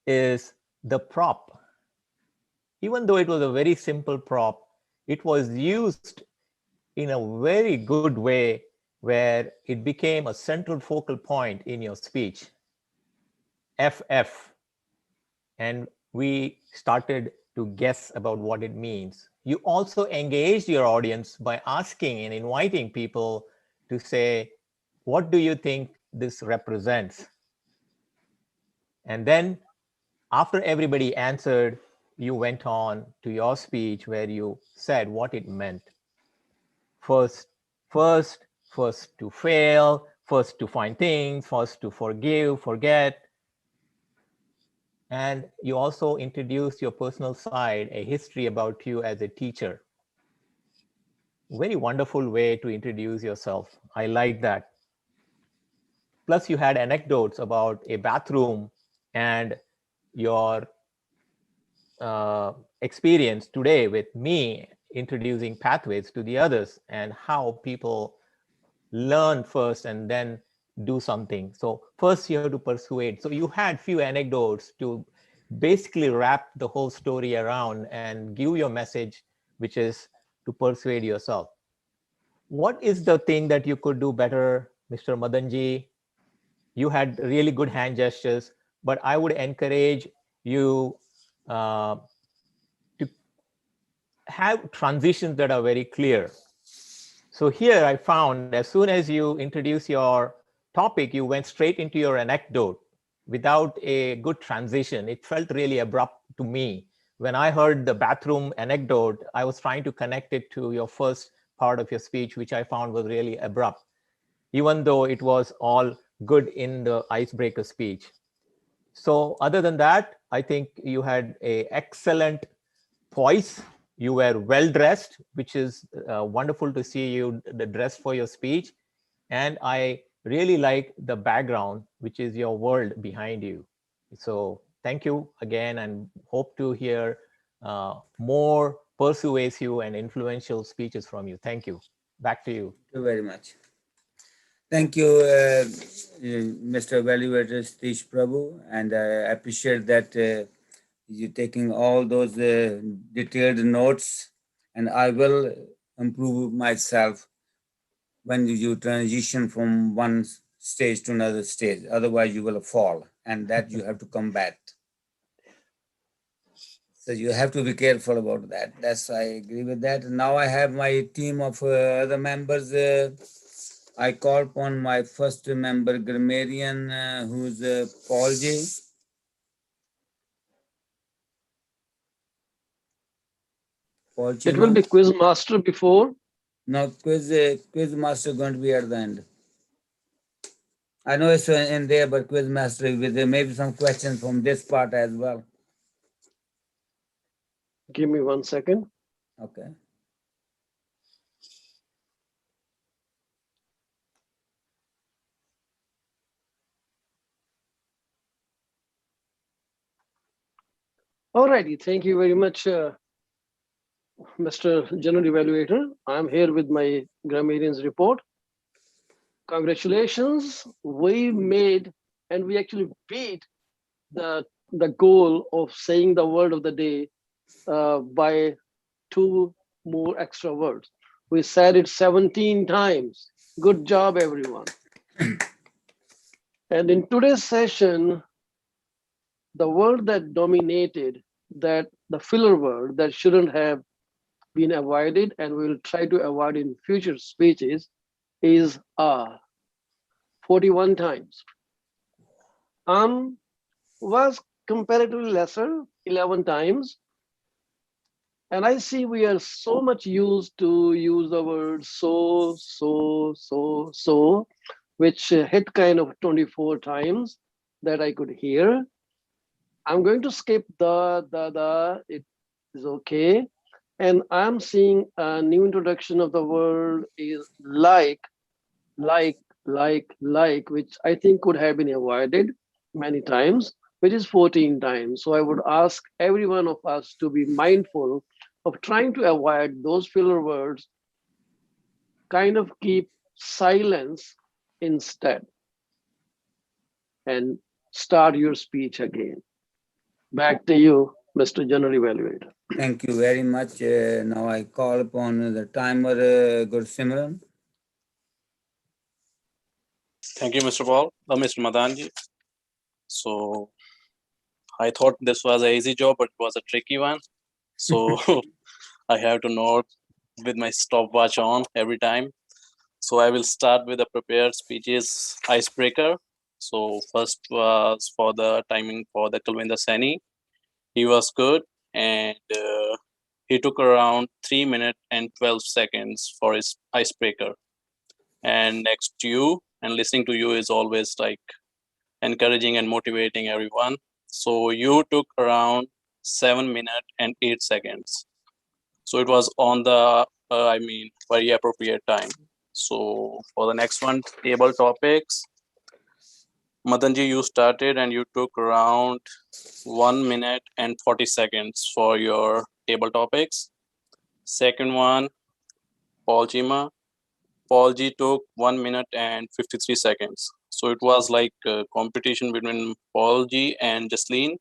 is the prop. Even though it was a very simple prop, it was used in a very good way where it became a central focal point in your speech. FF. And we started to guess about what it means. You also engaged your audience by asking and inviting people to say, what do you think this represents? And then after everybody answered, you went on to your speech where you said what it meant. First to fail, first to find things, first to forgive, forget. And you also introduced your personal side, a history about you as a teacher. Very wonderful way to introduce yourself. I like that. Plus you had anecdotes about a bathroom and your experience today with me introducing pathways to the others and how people learn first and then do something. So first you have to persuade. So you had few anecdotes to basically wrap the whole story around and give your message, which is to persuade yourself. What is the thing that you could do better, Mr. Madanji? You had really good hand gestures, but I would encourage you to have transitions that are very clear. So here I found as soon as you introduce your topic, you went straight into your anecdote without a good transition. It felt really abrupt to me. When I heard the bathroom anecdote, I was trying to connect it to your first part of your speech, which I found was really abrupt, even though it was all good in the icebreaker speech. So other than that, I think you had an excellent voice. You were well dressed, which is wonderful to see you dressed for your speech. And I really like the background, which is your world behind you. So thank you again, and hope to hear more persuasive and influential speeches from you. Thank you. Back to you. Thank you very much. Thank you, Mr. Evaluator Satish Prabhu, and I appreciate that you taking all those detailed notes, and I will improve myself when you transition from one stage to another stage. Otherwise, you will fall, and that you have to combat. So you have to be careful about that. That's I agree with that. Now I have my team of other members. I call upon my first member, grammarian, who's Paul J. Paul It will be quiz master before. No, quiz master going to be at the end. I know it's in there, but quiz master with maybe some questions from this part as well. Give me 1 second. Okay. All righty. Thank you very much, Mr. General Evaluator. I'm here with my grammarian's report. Congratulations. We made and we actually beat the goal of saying the word of the day by 2 more extra words. We said it 17 times. Good job, everyone. And in today's session, the word that dominated, that the filler word that shouldn't have been avoided and we'll try to avoid in future speeches is 41 times. Was comparatively lesser, 11 times. And I see we are so much used to use the word so, which hit kind of 24 times that I could hear. I'm going to skip the, it is okay. And I'm seeing a new introduction of the word is like, which I think could have been avoided many times, which is 14 times. So I would ask every one of us to be mindful of trying to avoid those filler words, kind of keep silence instead, and start your speech again. Back to you, Mr. General Evaluator. Thank you very much. Now I call upon the timer, Gursimran. Thank you, Mr. Paul, Mr. Madanji. So I thought this was an easy job, but it was a tricky one. So I have to note with my stopwatch on every time. So I will start with the prepared speeches icebreaker. So first was for the timing for the Kulwinder Saini. He was good, and he took around 3 minutes and 12 seconds for his icebreaker. And next to you, and listening to you is always like encouraging and motivating everyone. So you took around 7 minutes and 8 seconds. So it was on the, very appropriate time. So for the next one, table topics. Madanji, you started and you took around 1 minute and 40 seconds for your table topics. Second one, Paul Chima. Paul G took 1 minute and 53 seconds. So it was like a competition between Paul G and Jasleen.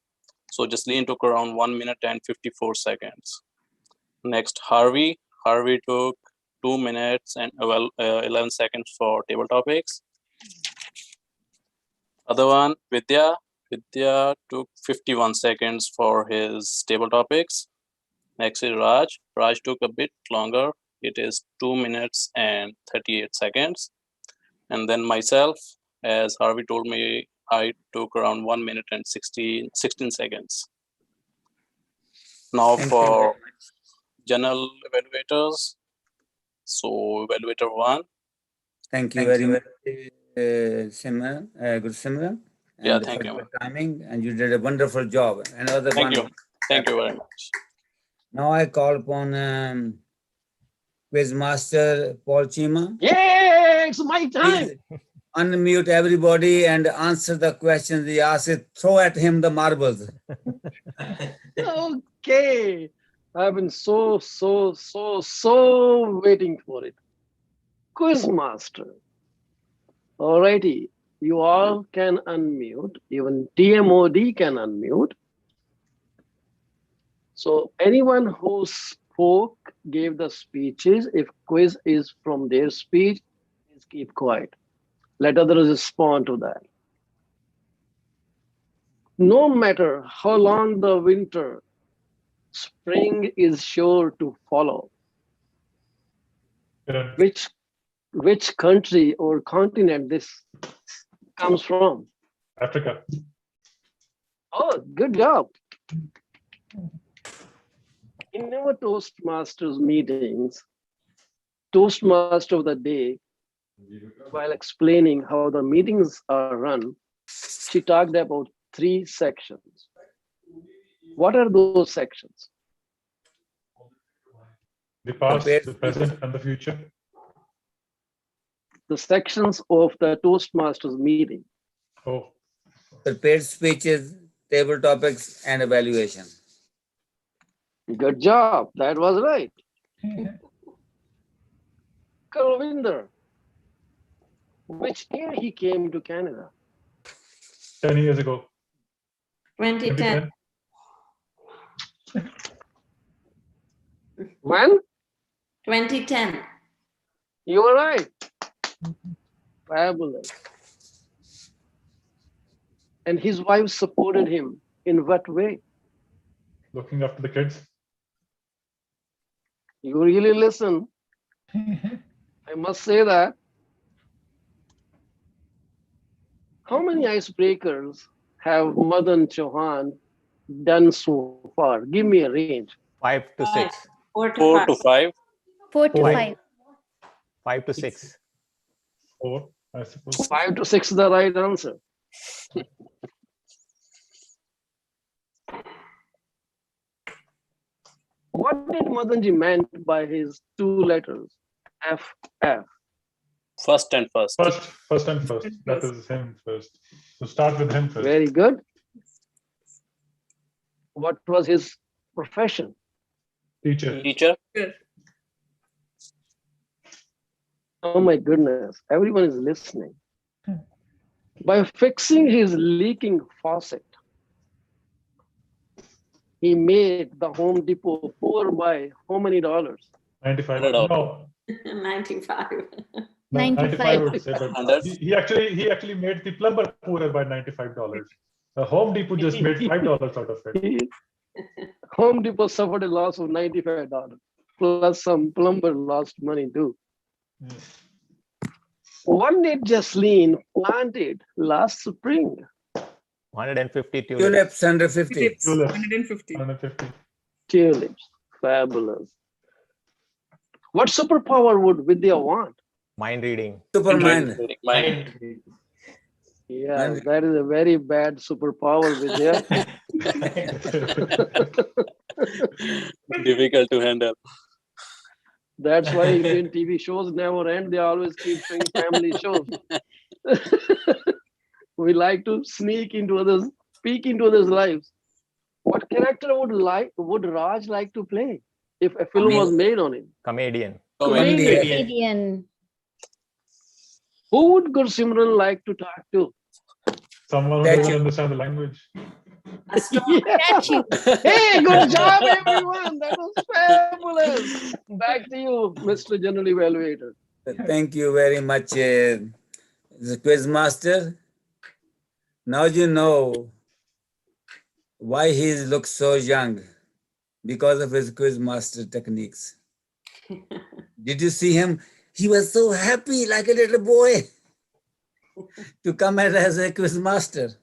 So Jasleen took around 1 minute and 54 seconds. Next, Harvey. Harvey took 2 minutes and 11 seconds for table topics. Other one, Vidya. Vidya took 51 seconds for his table topics. Next is Raj. Raj took a bit longer. It is 2 minutes and 38 seconds. And then myself, as Harvey told me, I took around 1 minute and 16 seconds. Now for general evaluators. So evaluator 1. Thank you very much, Simran. Good Simran. Yeah, And thank for you. your timing, and you did a wonderful job. Another Thank one. you. Thank you very much. Now I call upon Quiz Master Paul Chima. Yeah, it's my time. Please unmute everybody and answer the questions he asked. Throw at him the marbles. Okay. I've been so waiting for it. Quiz Master. Alrighty. You all can unmute. Even DMOD can unmute. So anyone who spoke, gave the speeches, if quiz is from their speech, please keep quiet. Let others respond to that. No matter how long the winter, spring is sure to follow. Which country or continent this comes from? Africa. Oh, good job. In our Toastmasters meetings, Toastmaster of the day, while explaining how the meetings are run, she talked about 3 sections. What are those sections? The past, the present, and the future. The sections of the Toastmasters meeting. Oh. Prepared speeches, table topics, and evaluation. Good job. That was right. Kulwinder, which year he came to Canada? 10 years ago. 2010. When? 2010. You were right. Fabulous. And his wife supported him in what way? Looking after the kids. You really listen. I must say that. How many icebreakers have Madan Chauhan done so far? Give me a range. 5 to 6. 4 to 4 5. to 5. 4 to 5. 5. 5 to 6. 4, I suppose. 5 to 6 is the right answer. What did Madanji meant by his 2 letters, FF? First and first. First and first. That is him first. So start with him first. Very good. What was his profession? Teacher. Teacher. Good. Oh my goodness, everyone is listening. By fixing his leaking faucet, he made the Home Depot poor by how many dollars? 95. $100. No. 95. 95 I would say, but 100. he actually made the plumber poorer by $95. The Home Depot just made $5 out of it. Home Depot suffered a loss of $95, plus some plumber lost money too. What did Jasleen planted last spring? 150 tulips. Tulips 150. Tips, Tulips. 150. 150. Tulips. Fabulous. What superpower would Vidya want? Mind reading. Superman. Mind. Yeah, Mind- that is a very bad superpower, Vidya. Difficult to handle. That's why Indian TV shows never end. They always keep showing family shows. We like to sneak into others, peek into others' lives. What character would Raj like to play if a film was made on him? Comedian. Comedian. Comedian. Who would Gursimran like to talk to? Someone who Statue. doesn't understand the language. A strong Yeah. Statue. Hey, good job, everyone. That was fabulous. Back to you, Mr. General Evaluator. Thank you very much, the quiz master. Now you know why he looks so young, because of his quiz master techniques. Did you see him? He was so happy, like a little boy, to come as a quiz master.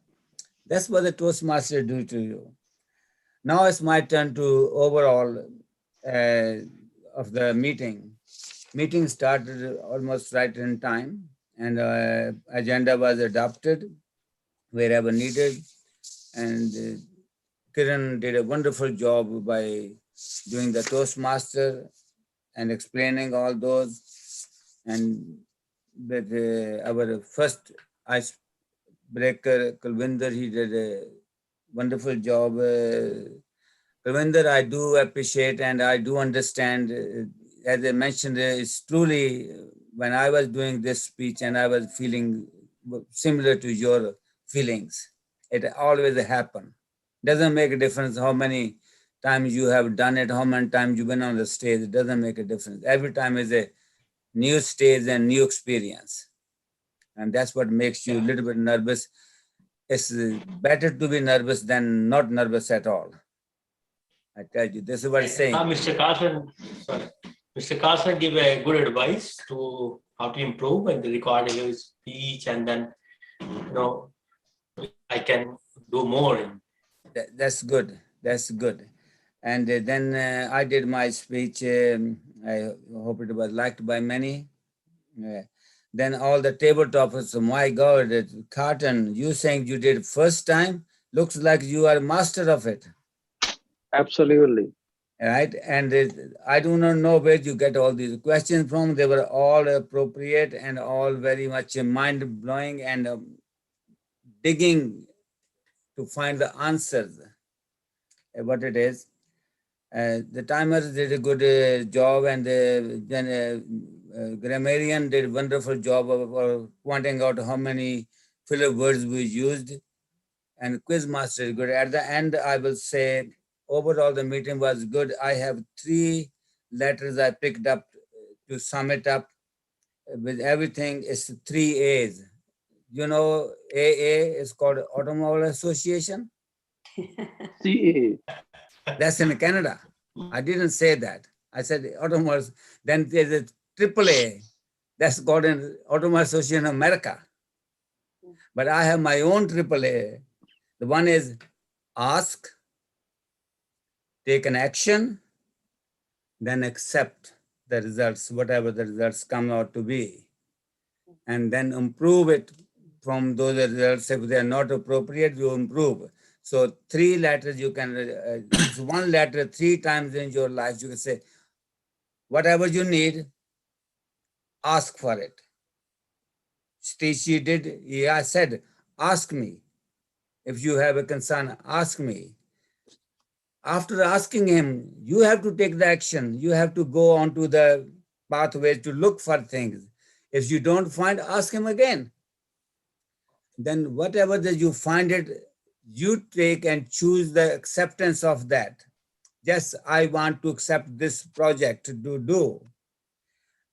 That's what the Toastmaster do to you. Now it's my turn to overall of the meeting. Meeting started almost right in time, and agenda was adopted wherever needed. And Kiran did a wonderful job by doing the Toastmaster and explaining all those. And that our first icebreaker, Kulvinder, he did a wonderful job. Kulvinder, I do appreciate and I do understand. As I mentioned, it's truly when I was doing this speech and I was feeling similar to your feelings. It always happens. Doesn't make a difference how many times you have done it, how many times you've been on the stage. It doesn't make a difference. Every time is a new stage and new experience. And that's what makes you a little bit nervous. It's better to be nervous than not nervous at all. I tell you, this is what I'm saying. Mr. Carson, sorry. Mr. Carson gave a good advice to how to improve and the recording his speech, and then I can do more. That's good. That's good. And then I did my speech. I hope it was liked by many. Then all the tabletoppers, oh my God, Carton, you saying you did first time, looks like you are master of it. Absolutely. Right? And I do not know where you get all these questions from. They were all appropriate and all very much mind-blowing and digging to find the answers, what it is. The timers did a good job, and then grammarian did a wonderful job of pointing out how many filler words we used, and quizmaster is good. At the end, I will say overall the meeting was good. I have 3 letters I picked up to sum it up. With everything, it's 3 A's. You know, AA is called Automobile Association. CA. That's in Canada. I didn't say that. I said automobiles. Then there's a AAA. That's called an Automobile Association of America. But I have my own AAA. The one is ask, take an action, then accept the results, whatever the results come out to be, and then improve it from those results. If they are not appropriate, you improve. So 3 letters you can, it's 1 letter 3 times in your life. You can say, whatever you need, ask for it. She did, I said, ask me. If you have a concern, ask me. After asking him, you have to take the action. You have to go onto the pathway to look for things. If you don't find, ask him again. Then whatever that you find it, you take and choose the acceptance of that. Yes, I want to accept this project to do.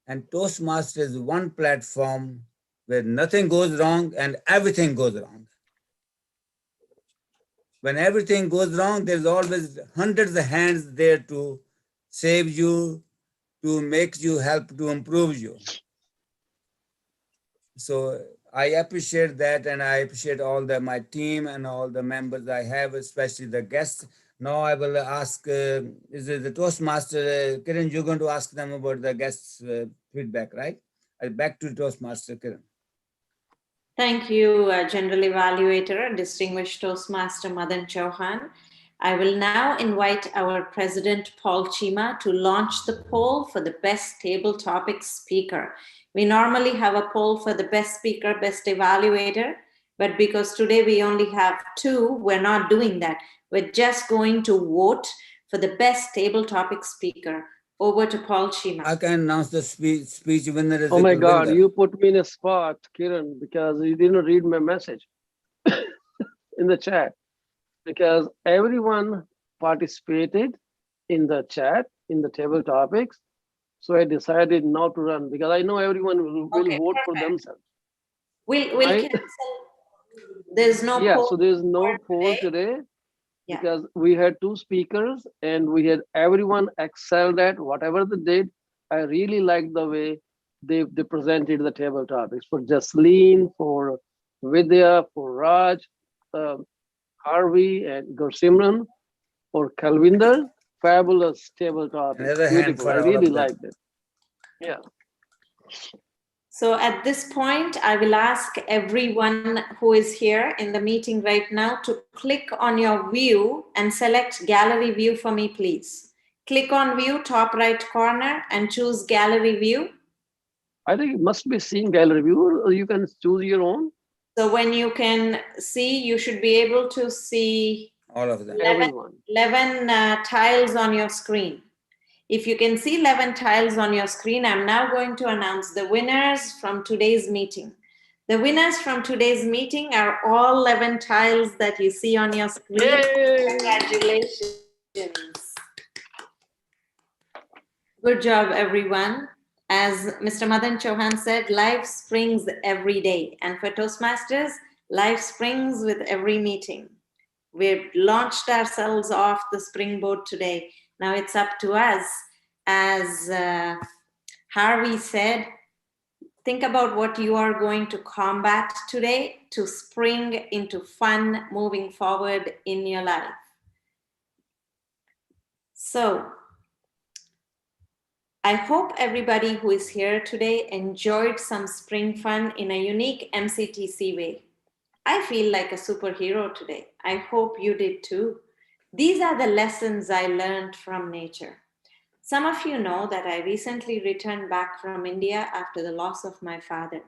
And Toastmasters is one platform where nothing goes wrong and everything goes wrong. When everything goes wrong, there's always hundreds of hands there to save you, to make you help, to improve you. So I appreciate that, and I appreciate all my team and all the members I have, especially the guests. Now I will ask, is it the Toastmaster, Kiran, you're going to ask them about the guests' feedback, right? Back to Toastmaster, Kiran. Thank you, General Evaluator and Distinguished Toastmaster Madan Chauhan. I will now invite our President Paul Chima to launch the poll for the best table topic speaker. We normally have a poll for the best speaker, best evaluator, but because today we only have two, we're not doing that. We're just going to vote for the best table topic speaker. Over to Paul Chima. I can announce the speech winner is Oh my God, Kulvinder. you put me in a spot, Kiran, because you didn't read my message in the chat. Because everyone participated in the chat, in the table topics. So I decided not to run because I know everyone will vote for themselves. We'll right? cancel. There's no poll. So there's no poll today because we had two speakers and we had everyone excelled at whatever they did. I really liked the way they presented the table topics for Jasleen, for Vidya, for Raj, Harvey, and Gursimran, for Kalvinder. Fabulous table topics. Another hand Beautiful. for I all really of them. liked it. Yeah. So at this point, I will ask everyone who is here in the meeting right now to click on your view and select gallery view for me, please. Click on view, top right corner, and choose gallery view. I think it must be seen gallery view, or you can choose your own. So when you can see, you should be able to see all of them. 11 tiles on your screen. If you can see 11 tiles on your screen, I'm now going to announce the winners from today's meeting. The winners from today's meeting are all 11 tiles that you see on your screen. Yay! Congratulations. Good job, everyone. As Mr. Madan Chauhan said, life springs every day. And for Toastmasters, life springs with every meeting. We've launched ourselves off the springboard today. Now it's up to us. As Harvey said, think about what you are going to combat today to spring into fun moving forward in your life. So, I hope everybody who is here today enjoyed some spring fun in a unique MCTC way. I feel like a superhero today. I hope you did too. These are the lessons I learned from nature. Some of you know that I recently returned back from India after the loss of my father.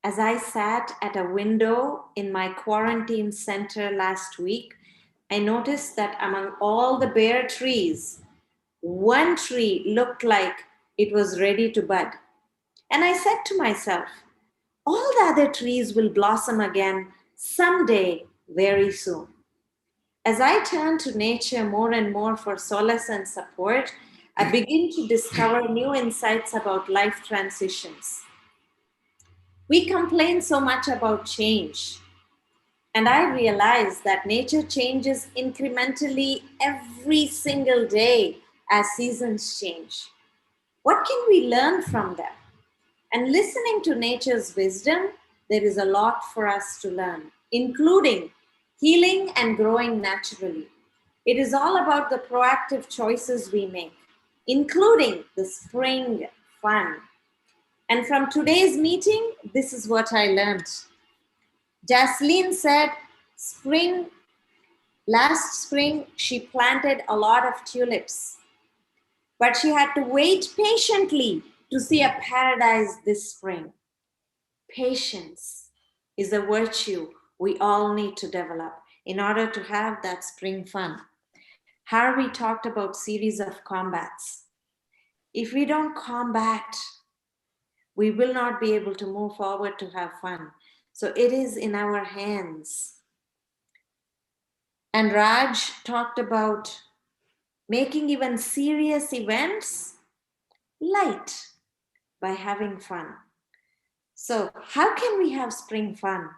As I sat at a window in my quarantine center last week, I noticed that among all the bare trees, one tree looked like it was ready to bud. And I said to myself, all the other trees will blossom again someday very soon. As I turn to nature more and more for solace and support, I begin to discover new insights about life transitions. We complain so much about change, and I realize that nature changes incrementally every single day as seasons change. What can we learn from them? And listening to nature's wisdom, there is a lot for us to learn, including healing and growing naturally. It is all about the proactive choices we make, including the spring fun. And from today's meeting, this is what I learned. Jasleen said, last spring, she planted a lot of tulips, but she had to wait patiently to see a paradise this spring. Patience is a virtue we all need to develop in order to have that spring fun. Harvey talked about series of combats. If we don't combat, we will not be able to move forward to have fun. So it is in our hands. And Raj talked about making even serious events light by having fun. So how can we have spring fun?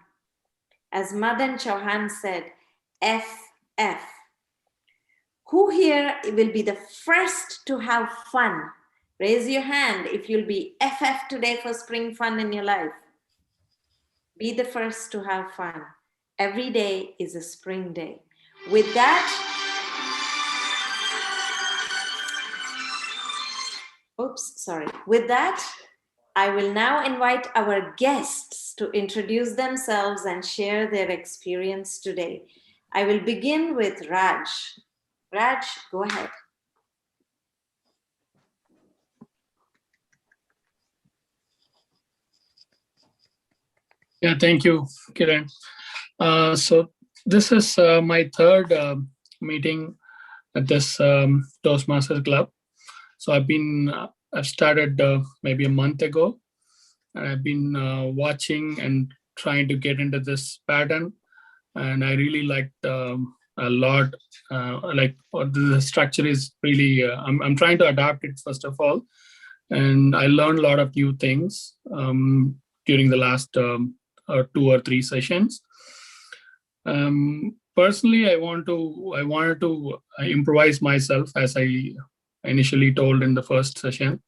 As Madan Chauhan said, FF. Who here will be the first to have fun? Raise your hand if you'll be FF today for spring fun in your life. Be the first to have fun. Every day is a spring day. With that, With that, I will now invite our guests to introduce themselves and share their experience today. I will begin with Raj. Raj, go ahead. Yeah, thank you, Kiran. So this is my third meeting at this Toastmasters Club. So I've started maybe a month ago, and I've been watching and trying to get into this pattern, and I really liked a lot. The structure is really. I'm trying to adapt it first of all, and I learned a lot of new things during the last 2 or 3 sessions. Personally, I wanted to improvise myself, as I initially told in the first session.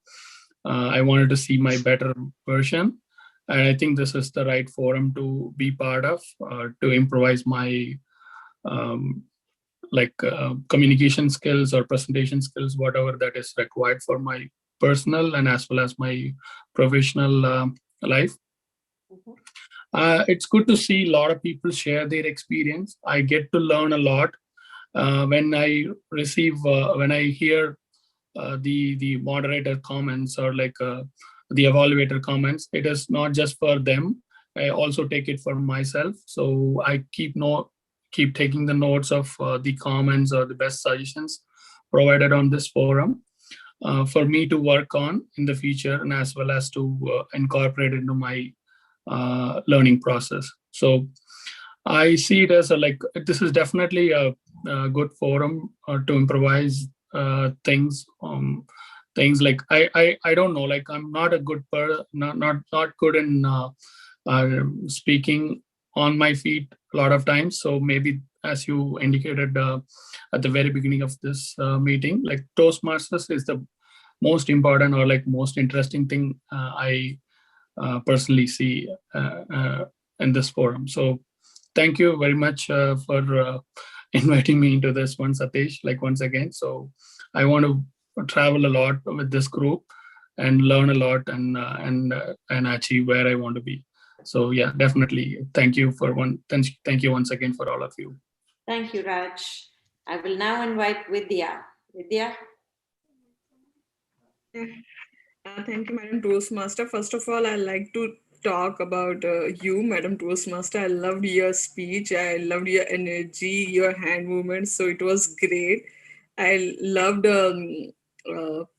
I wanted to see my better version, and I think this is the right forum to be part of, to improvise my communication skills or presentation skills, whatever that is required for my personal and as well as my professional life. It's good to see a lot of people share their experience. I get to learn a lot when I hear the moderator comments or the evaluator comments. It is not just for them. I also take it for myself. So I keep taking the notes of the comments or the best suggestions provided on this forum for me to work on in the future, and as well as to incorporate into my learning process. So I see it as this is definitely a good forum to improvise things. Things like I don't know, I'm not a good not good in speaking on my feet a lot of times. So maybe, as you indicated at the very beginning of this meeting, Toastmasters is the most important or most interesting thing I personally see in this forum. So thank you very much for inviting me into this one, Satish, once again. So I want to travel a lot with this group and learn a lot and achieve where I want to be. So yeah, definitely. Thank you once again for all of you. Thank you, Raj. I will now invite Vidya. Vidya? Thank you, Madam Toastmaster. First of all, I'd like to talk about you, Madam Toastmaster. I loved your speech. I loved your energy, your hand movements. So it was great. I loved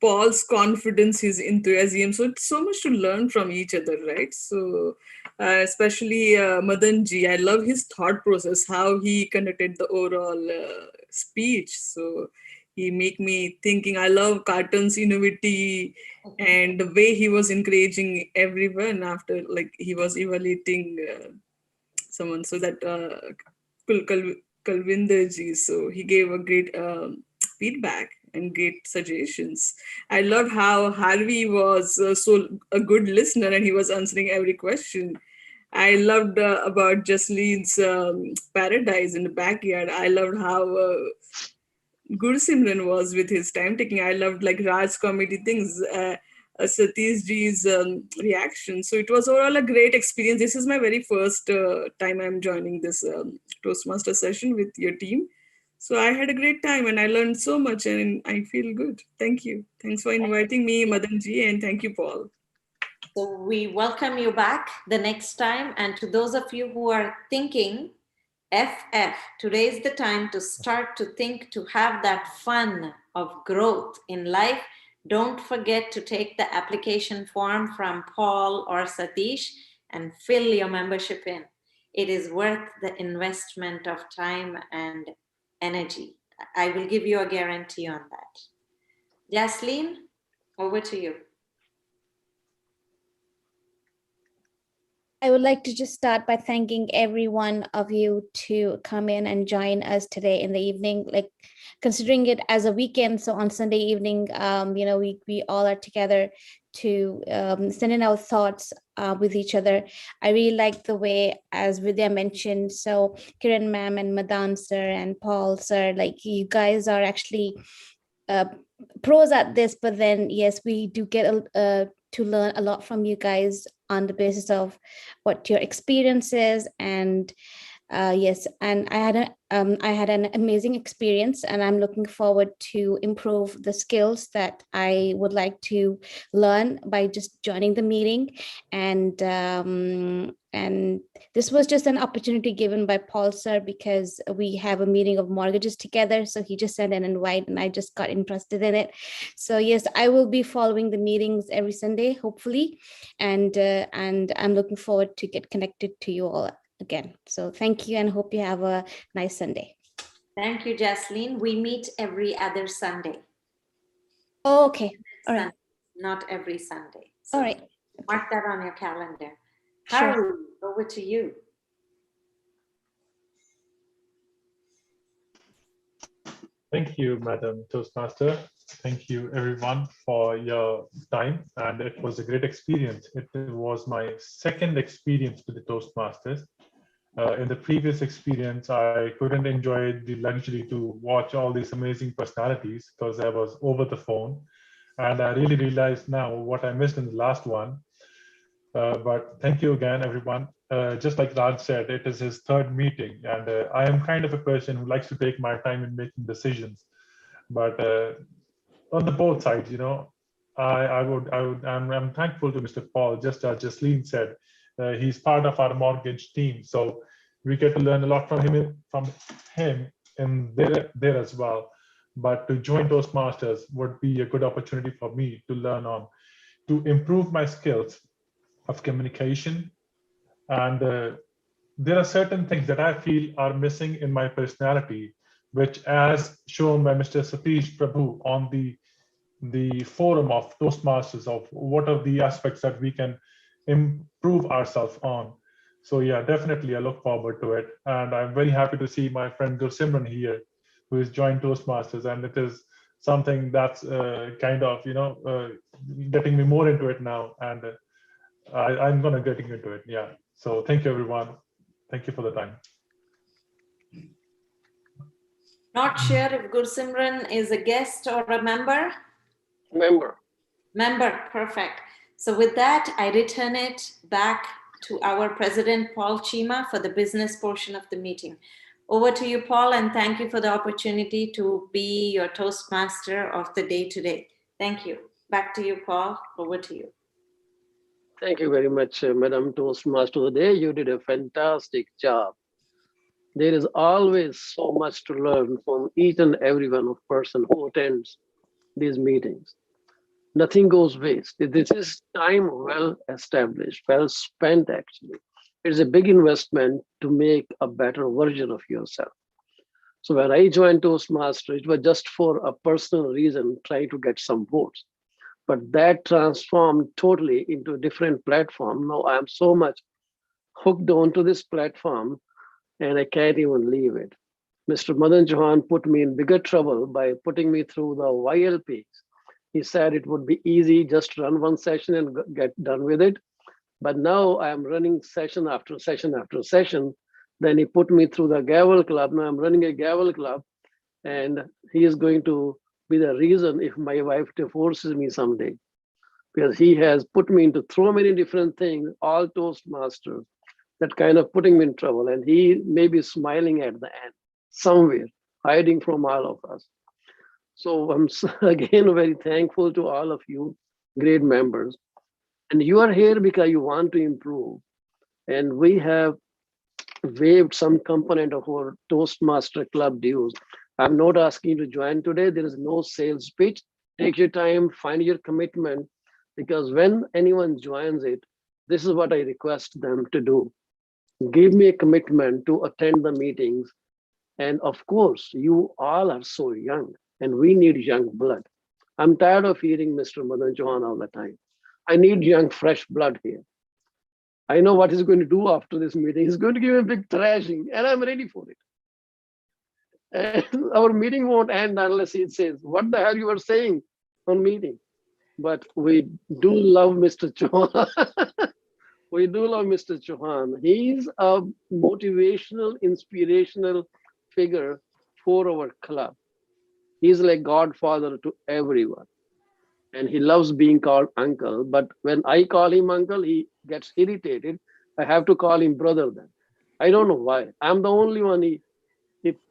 Paul's confidence, his enthusiasm. So it's so much to learn from each other, right? So especially Madan ji, I love his thought process, how he conducted the overall speech. So he make me thinking. I love Carton's innovativity and the way he was encouraging everyone after he was evaluating someone. So that Kalvinder ji, so he gave a great feedback and great suggestions. I loved how Harvey was so a good listener and he was answering every question. I loved about Jaslene's paradise in the backyard. I loved how Gursimran was with his time taking. I loved Raj comedy things, Satish ji's reaction. So it was overall a great experience. This is my very first time I'm joining this Toastmaster session with your team. So I had a great time and I learned so much and I feel good. Thank you. Thanks for inviting me, Madan ji, and thank you, Paul. So we welcome you back the next time. And to those of you who are thinking, FF, today is the time to start to think, to have that fun of growth in life. Don't forget to take the application form from Paul or Satish and fill your membership in. It is worth the investment of time and energy. I will give you a guarantee on that. Jasleen, over to you. I would like to just start by thanking every one of you to come in and join us today in the evening, like considering it as a weekend. So on Sunday evening, we all are together to send in our thoughts with each other. I really like the way, as Vidya mentioned, so Kiran ma'am and Madan sir and Paul sir, like you guys are actually pros at this, but then yes, we do get to learn a lot from you guys on the basis of what your experience is. And yes, and I had an amazing experience, and I'm looking forward to improve the skills that I would like to learn by just joining the meeting. And this was just an opportunity given by Paul sir, because we have a meeting of mortgages together. So he just sent an invite and I just got interested in it. So yes, I will be following the meetings every Sunday, hopefully. And I'm looking forward to get connected to you all again. So thank you, and hope you have a nice Sunday. Thank you, Jasleen. We meet every other Sunday. Oh, okay. All right. Not every Sunday. So all right. Mark that on your calendar. Sure. Haru, over to you. Thank you, Madam Toastmaster. Thank you, everyone, for your time. And it was a great experience. It was my second experience with the Toastmasters. In the previous experience, I couldn't enjoy the luxury to watch all these amazing personalities because I was over the phone. And I really realized now what I missed in the last one. But thank you again, everyone. Just like Raj said, it is his third meeting, and I am kind of a person who likes to take my time in making decisions. But on the both sides, I'm thankful to Mr. Paul. Just as Jasleen said, he's part of our mortgage team, so we get to learn a lot from him in there as well. But to join Toastmasters would be a good opportunity for me to learn to improve my skills of communication. And there are certain things that I feel are missing in my personality, which, as shown by Mr. Satish Prabhu on the forum of Toastmasters, of what are the aspects that we can improve ourselves on. So yeah, definitely I look forward to it. And I'm very happy to see my friend Gursimran here, who has joined Toastmasters. And it is something that's kind of, getting me more into it now. And I'm going to get into it. Yeah. So thank you, everyone. Thank you for the time. Not sure if Gursimran is a guest or a member. Member. Member, perfect. So with that, I return it back to our President, Paul Chima, for the business portion of the meeting. Over to you, Paul, and thank you for the opportunity to be your Toastmaster of the day today. Thank you. Back to you, Paul. Over to you. Thank you very much, Madam Toastmaster of the day. You did a fantastic job. There is always so much to learn from each and every one of person who attends these meetings. Nothing goes waste. This is time well established, well spent actually. It's a big investment to make a better version of yourself. So when I joined Toastmasters, it was just for a personal reason, trying to get some votes. But that transformed totally into a different platform. Now I'm so much hooked onto this platform and I can't even leave it. Mr. Madan Chauhan put me in bigger trouble by putting me through the YLPs. He said it would be easy, just run one session and get done with it. But now I'm running session after session after session. Then he put me through the Gavel Club. Now I'm running a Gavel Club, and he is going to be the reason if my wife divorces me someday, because he has put me into so many different things, all Toastmasters, that kind of putting me in trouble. And he may be smiling at the end somewhere, hiding from all of us. So I'm again very thankful to all of you, great members. And you are here because you want to improve. And we have waived some component of our Toastmaster Club dues. I'm not asking you to join today. There is no sales pitch. Take your time, find your commitment, because when anyone joins it, this is what I request them to do. Give me a commitment to attend the meetings. And of course, you all are so young and we need young blood. I'm tired of hearing Mr. Madan Chauhan all the time. I need young, fresh blood here. I know what he's going to do after this meeting. He's going to give a big thrashing, and I'm ready for it. And our meeting won't end unless he says, what the hell you were saying on meeting? But we do love Mr. Chauhan. We do love Mr. Chauhan. He's a motivational, inspirational figure for our club. He's like godfather to everyone. And he loves being called uncle. But when I call him uncle, he gets irritated. I have to call him brother then. I don't know why. I'm the only one he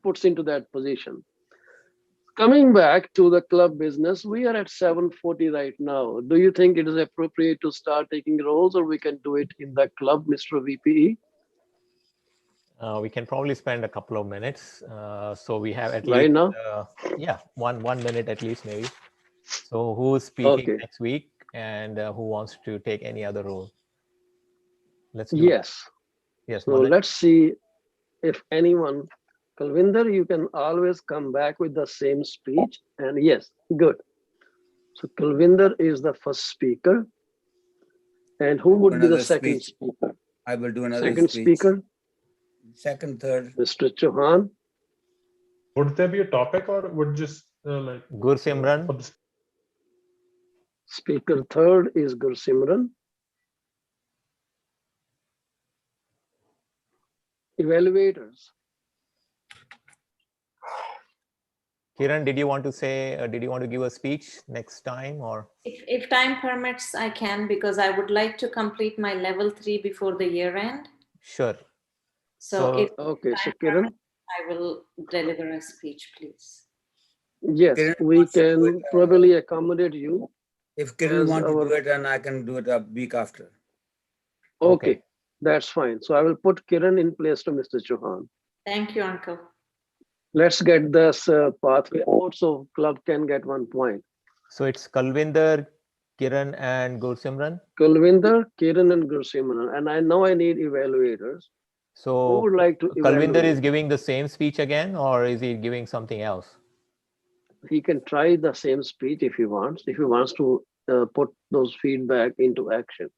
puts into that position. Coming back to the club business, we are at 7:40 right now. Do you think it is appropriate to start taking roles, or we can do it in the club, Mr. VPE? We can probably spend a couple of minutes. So we have at Right least, now? yeah, one minute at least maybe. So who's speaking Okay. next week, and who wants to take any other role? Let's do Yes. that. Yes. So Madan? let's see if anyone, Kalvinder, you can always come back with the same speech. And yes, good. So Kalvinder is the first speaker. And who would be the Another second speech. speaker? I will do another Second speech. speaker, Second, third. Mr. Chauhan. Would there be a topic, or would just like Gursimran. for the- Speaker third is Gursimran. Evaluators. Kiran, did you want to say, did you want to give a speech next time, or? If time permits, I can, because I would like to complete my level 3 before the year end. Sure. So if Okay, so time Kiran. permits, I will deliver a speech, please. Yes, Kiran we wants to do can it, probably accommodate you. If Kiran as wants to our- do it, and I can do it a week after. Okay, that's fine. So I will put Kiran in place to Mr. Chauhan. Thank you, Uncle. Let's get this pathway out so club can get 1 point. So it's Kalvinder, Kiran, and Gursimran. Kulvinder, Kiran, and Gursimran. And I know I need evaluators. Who So would like to Kalvinder is evaluate? giving the same speech again, or is he giving something else? He can try the same speech if he wants to put those feedback into action.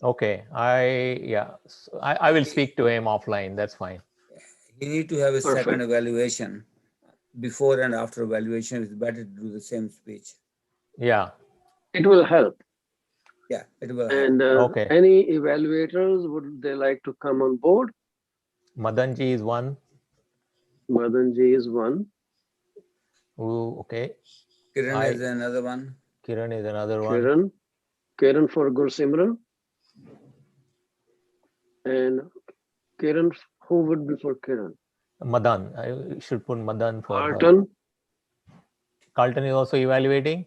Okay, I will speak to him offline. That's fine. You need to have a Perfect. second evaluation. Before and after evaluation, it's better to do the same speech. Yeah. It will help. Yeah, it will. And Okay. any evaluators, would they like to come on board? Madanji is one. Madanji is one. Ooh, okay. Kiran is another one. Kiran is another one. Kiran for Gursimran. And Kiran, who would be for Kiran? Madan. I should put Madan for her. Carlton. Carlton is also evaluating.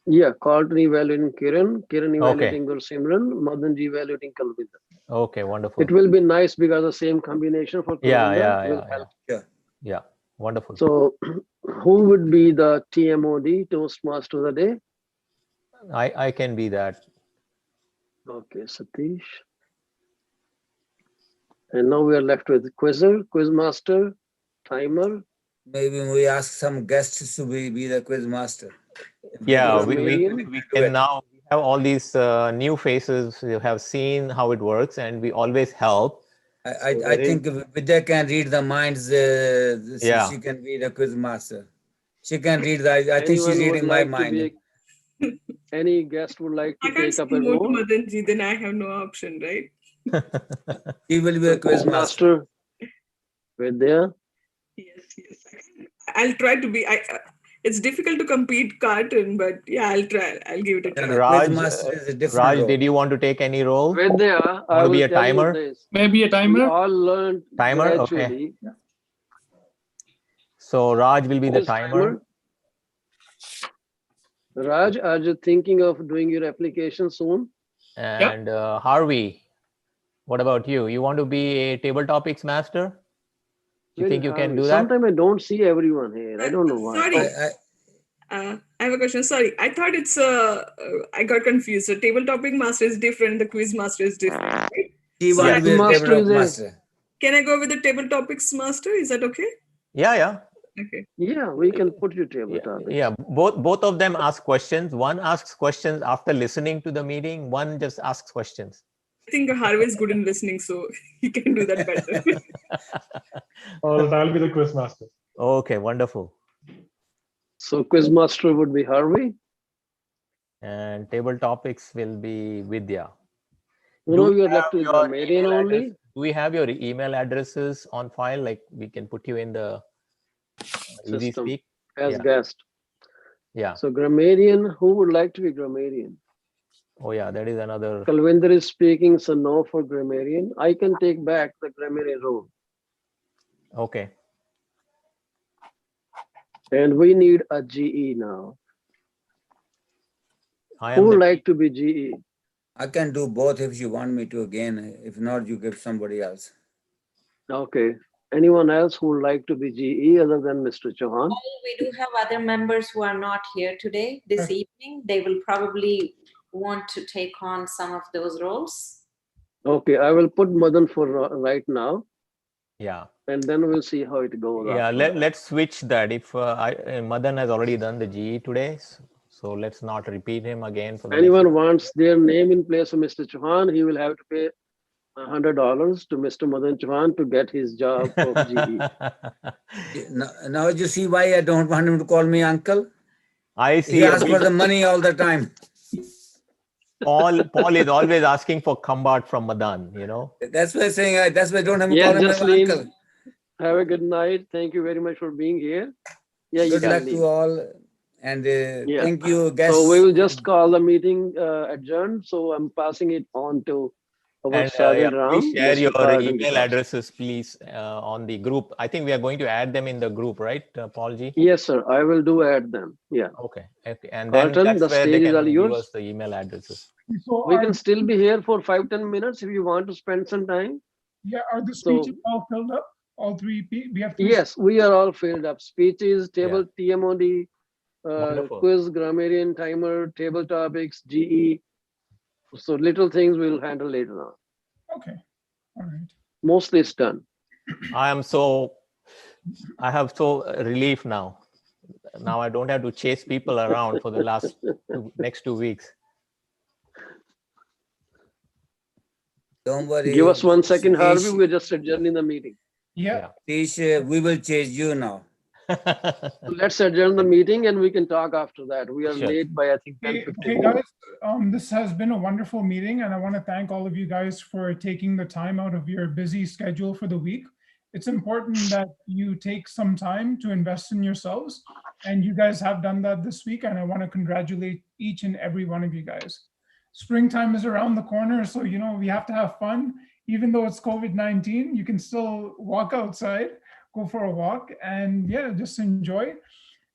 Yeah, Carlton evaluating Kiran, Kiran evaluating Gursimran, Madanji evaluating Kalvinder. Okay, wonderful. It will be nice because the same combination for Kalvinder will help. Yeah, wonderful. So who would be the TMOD, Toastmaster of the day? I can be that. Okay, Satish. And now we are left with Quizzer, Quizmaster, Timer. Maybe we ask some guests to be the quiz master. Yeah, we Marian. can now have all these new faces. You have seen how it works, and we always help. I think Vidya can read the minds. She can be the quiz master. She can read the. I think she's Anyone would reading my like to mind. Any guest would like to I can't take up say a no to role? Madanji, then I have no option, right? He will be a quiz master. Vidya. Yes. I'll try to be. It's difficult to compete Carton, but yeah, I'll try. I'll give it a try. Raj, did you want to take any role? Vidya, I Want to will be a tell you timer? this. Maybe a We timer. all learned Timer, okay. gradually. So Raj will be the Who's timer. Raj, are you thinking of doing your application soon? And Harvey, what about you? You want to be a table topics master? You think you can do that? Sometimes I don't see everyone here. I don't know why. Sorry. I have a question. Sorry, I thought it's I got confused. So table topic master is different. The quiz master is different. Right? He wants to be a table topic master. Can I go with the table topics master? Is that okay? Yeah. Okay. Yeah, we can put your table topics. Yeah, both of them ask questions. One asks questions after listening to the meeting. One just asks questions. I think Harvey is good in listening, so he can do that better. All right, I'll be the quiz master. Okay, wonderful. So Quizmaster would be Harvey. And table topics will be Vidya. You know, we are left with grammarian only. Do we have your email addresses on file? Like we can put you in the easy System speak as guest. Yeah. So grammarian, who would like to be grammarian? Oh yeah, that is another. Kalwinder is speaking, so no for grammarian. I can take back the grammarian role. Okay. And we need a GE now. Who would like to be GE? I can do both if you want me to again. If not, you give somebody else. Okay. Anyone else who would like to be GE other than Mr. Chauhan? We do have other members who are not here today, this evening. They will probably want to take on some of those roles. Okay, I will put Madan for right now. Yeah. And then we'll see how it goes. Yeah, let's switch that. If Madan has already done the GE today, so let's not repeat him again. For the anyone wants their name in place of Mr. Chauhan, he will have to pay $100 to Mr. Madan Chauhan to get his job of GE. Now you see why I don't want him to call me uncle? I see. He asks for the money all the time. Paul is always asking for combat from Madan, you know. That's why I'm saying that's why I don't have to call him Jasleen, uncle. have a good night. Thank you very much for being here. Yeah, good luck to all. And thank you, guests. So we will just call the meeting adjourned. So I'm passing it on to our Sajid Ram. Please share your email addresses, please, on the group. I think we are going to add them in the group, right, Paul G? Yes, sir. I will do add them. Yeah. Okay. And then Carlton, that's the where they stage is all can give yours. us the email addresses. So we can still be here for 5-10 minutes if you want to spend some time. Yeah, are the speeches all filled up? All three? We have three. Yes, we are all filled up. Speeches, table, TMOD, quiz, grammarian, timer, table topics, GE. So little things we'll handle later on. Okay. All right. Mostly it's done. I have so relief now. Now I don't have to chase people around for the next 2 weeks. Don't worry. Give us 1 second, Harvey. We're just adjourning the meeting. Yeah. Tish, we will chase you now. Let's adjourn the meeting and we can talk after that. We are late by, I think, 10:15. Okay, guys, this has been a wonderful meeting, and I want to thank all of you guys for taking the time out of your busy schedule for the week. It's important that you take some time to invest in yourselves, and you guys have done that this week, and I want to congratulate each and every one of you guys. Springtime is around the corner, so you know we have to have fun. Even though it's COVID-19, you can still walk outside, go for a walk, and yeah, just enjoy.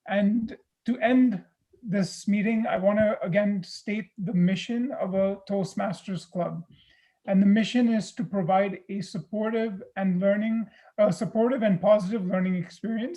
And to end this meeting, I want to again state the mission of a Toastmasters Club. And the mission is to provide a supportive and positive learning experience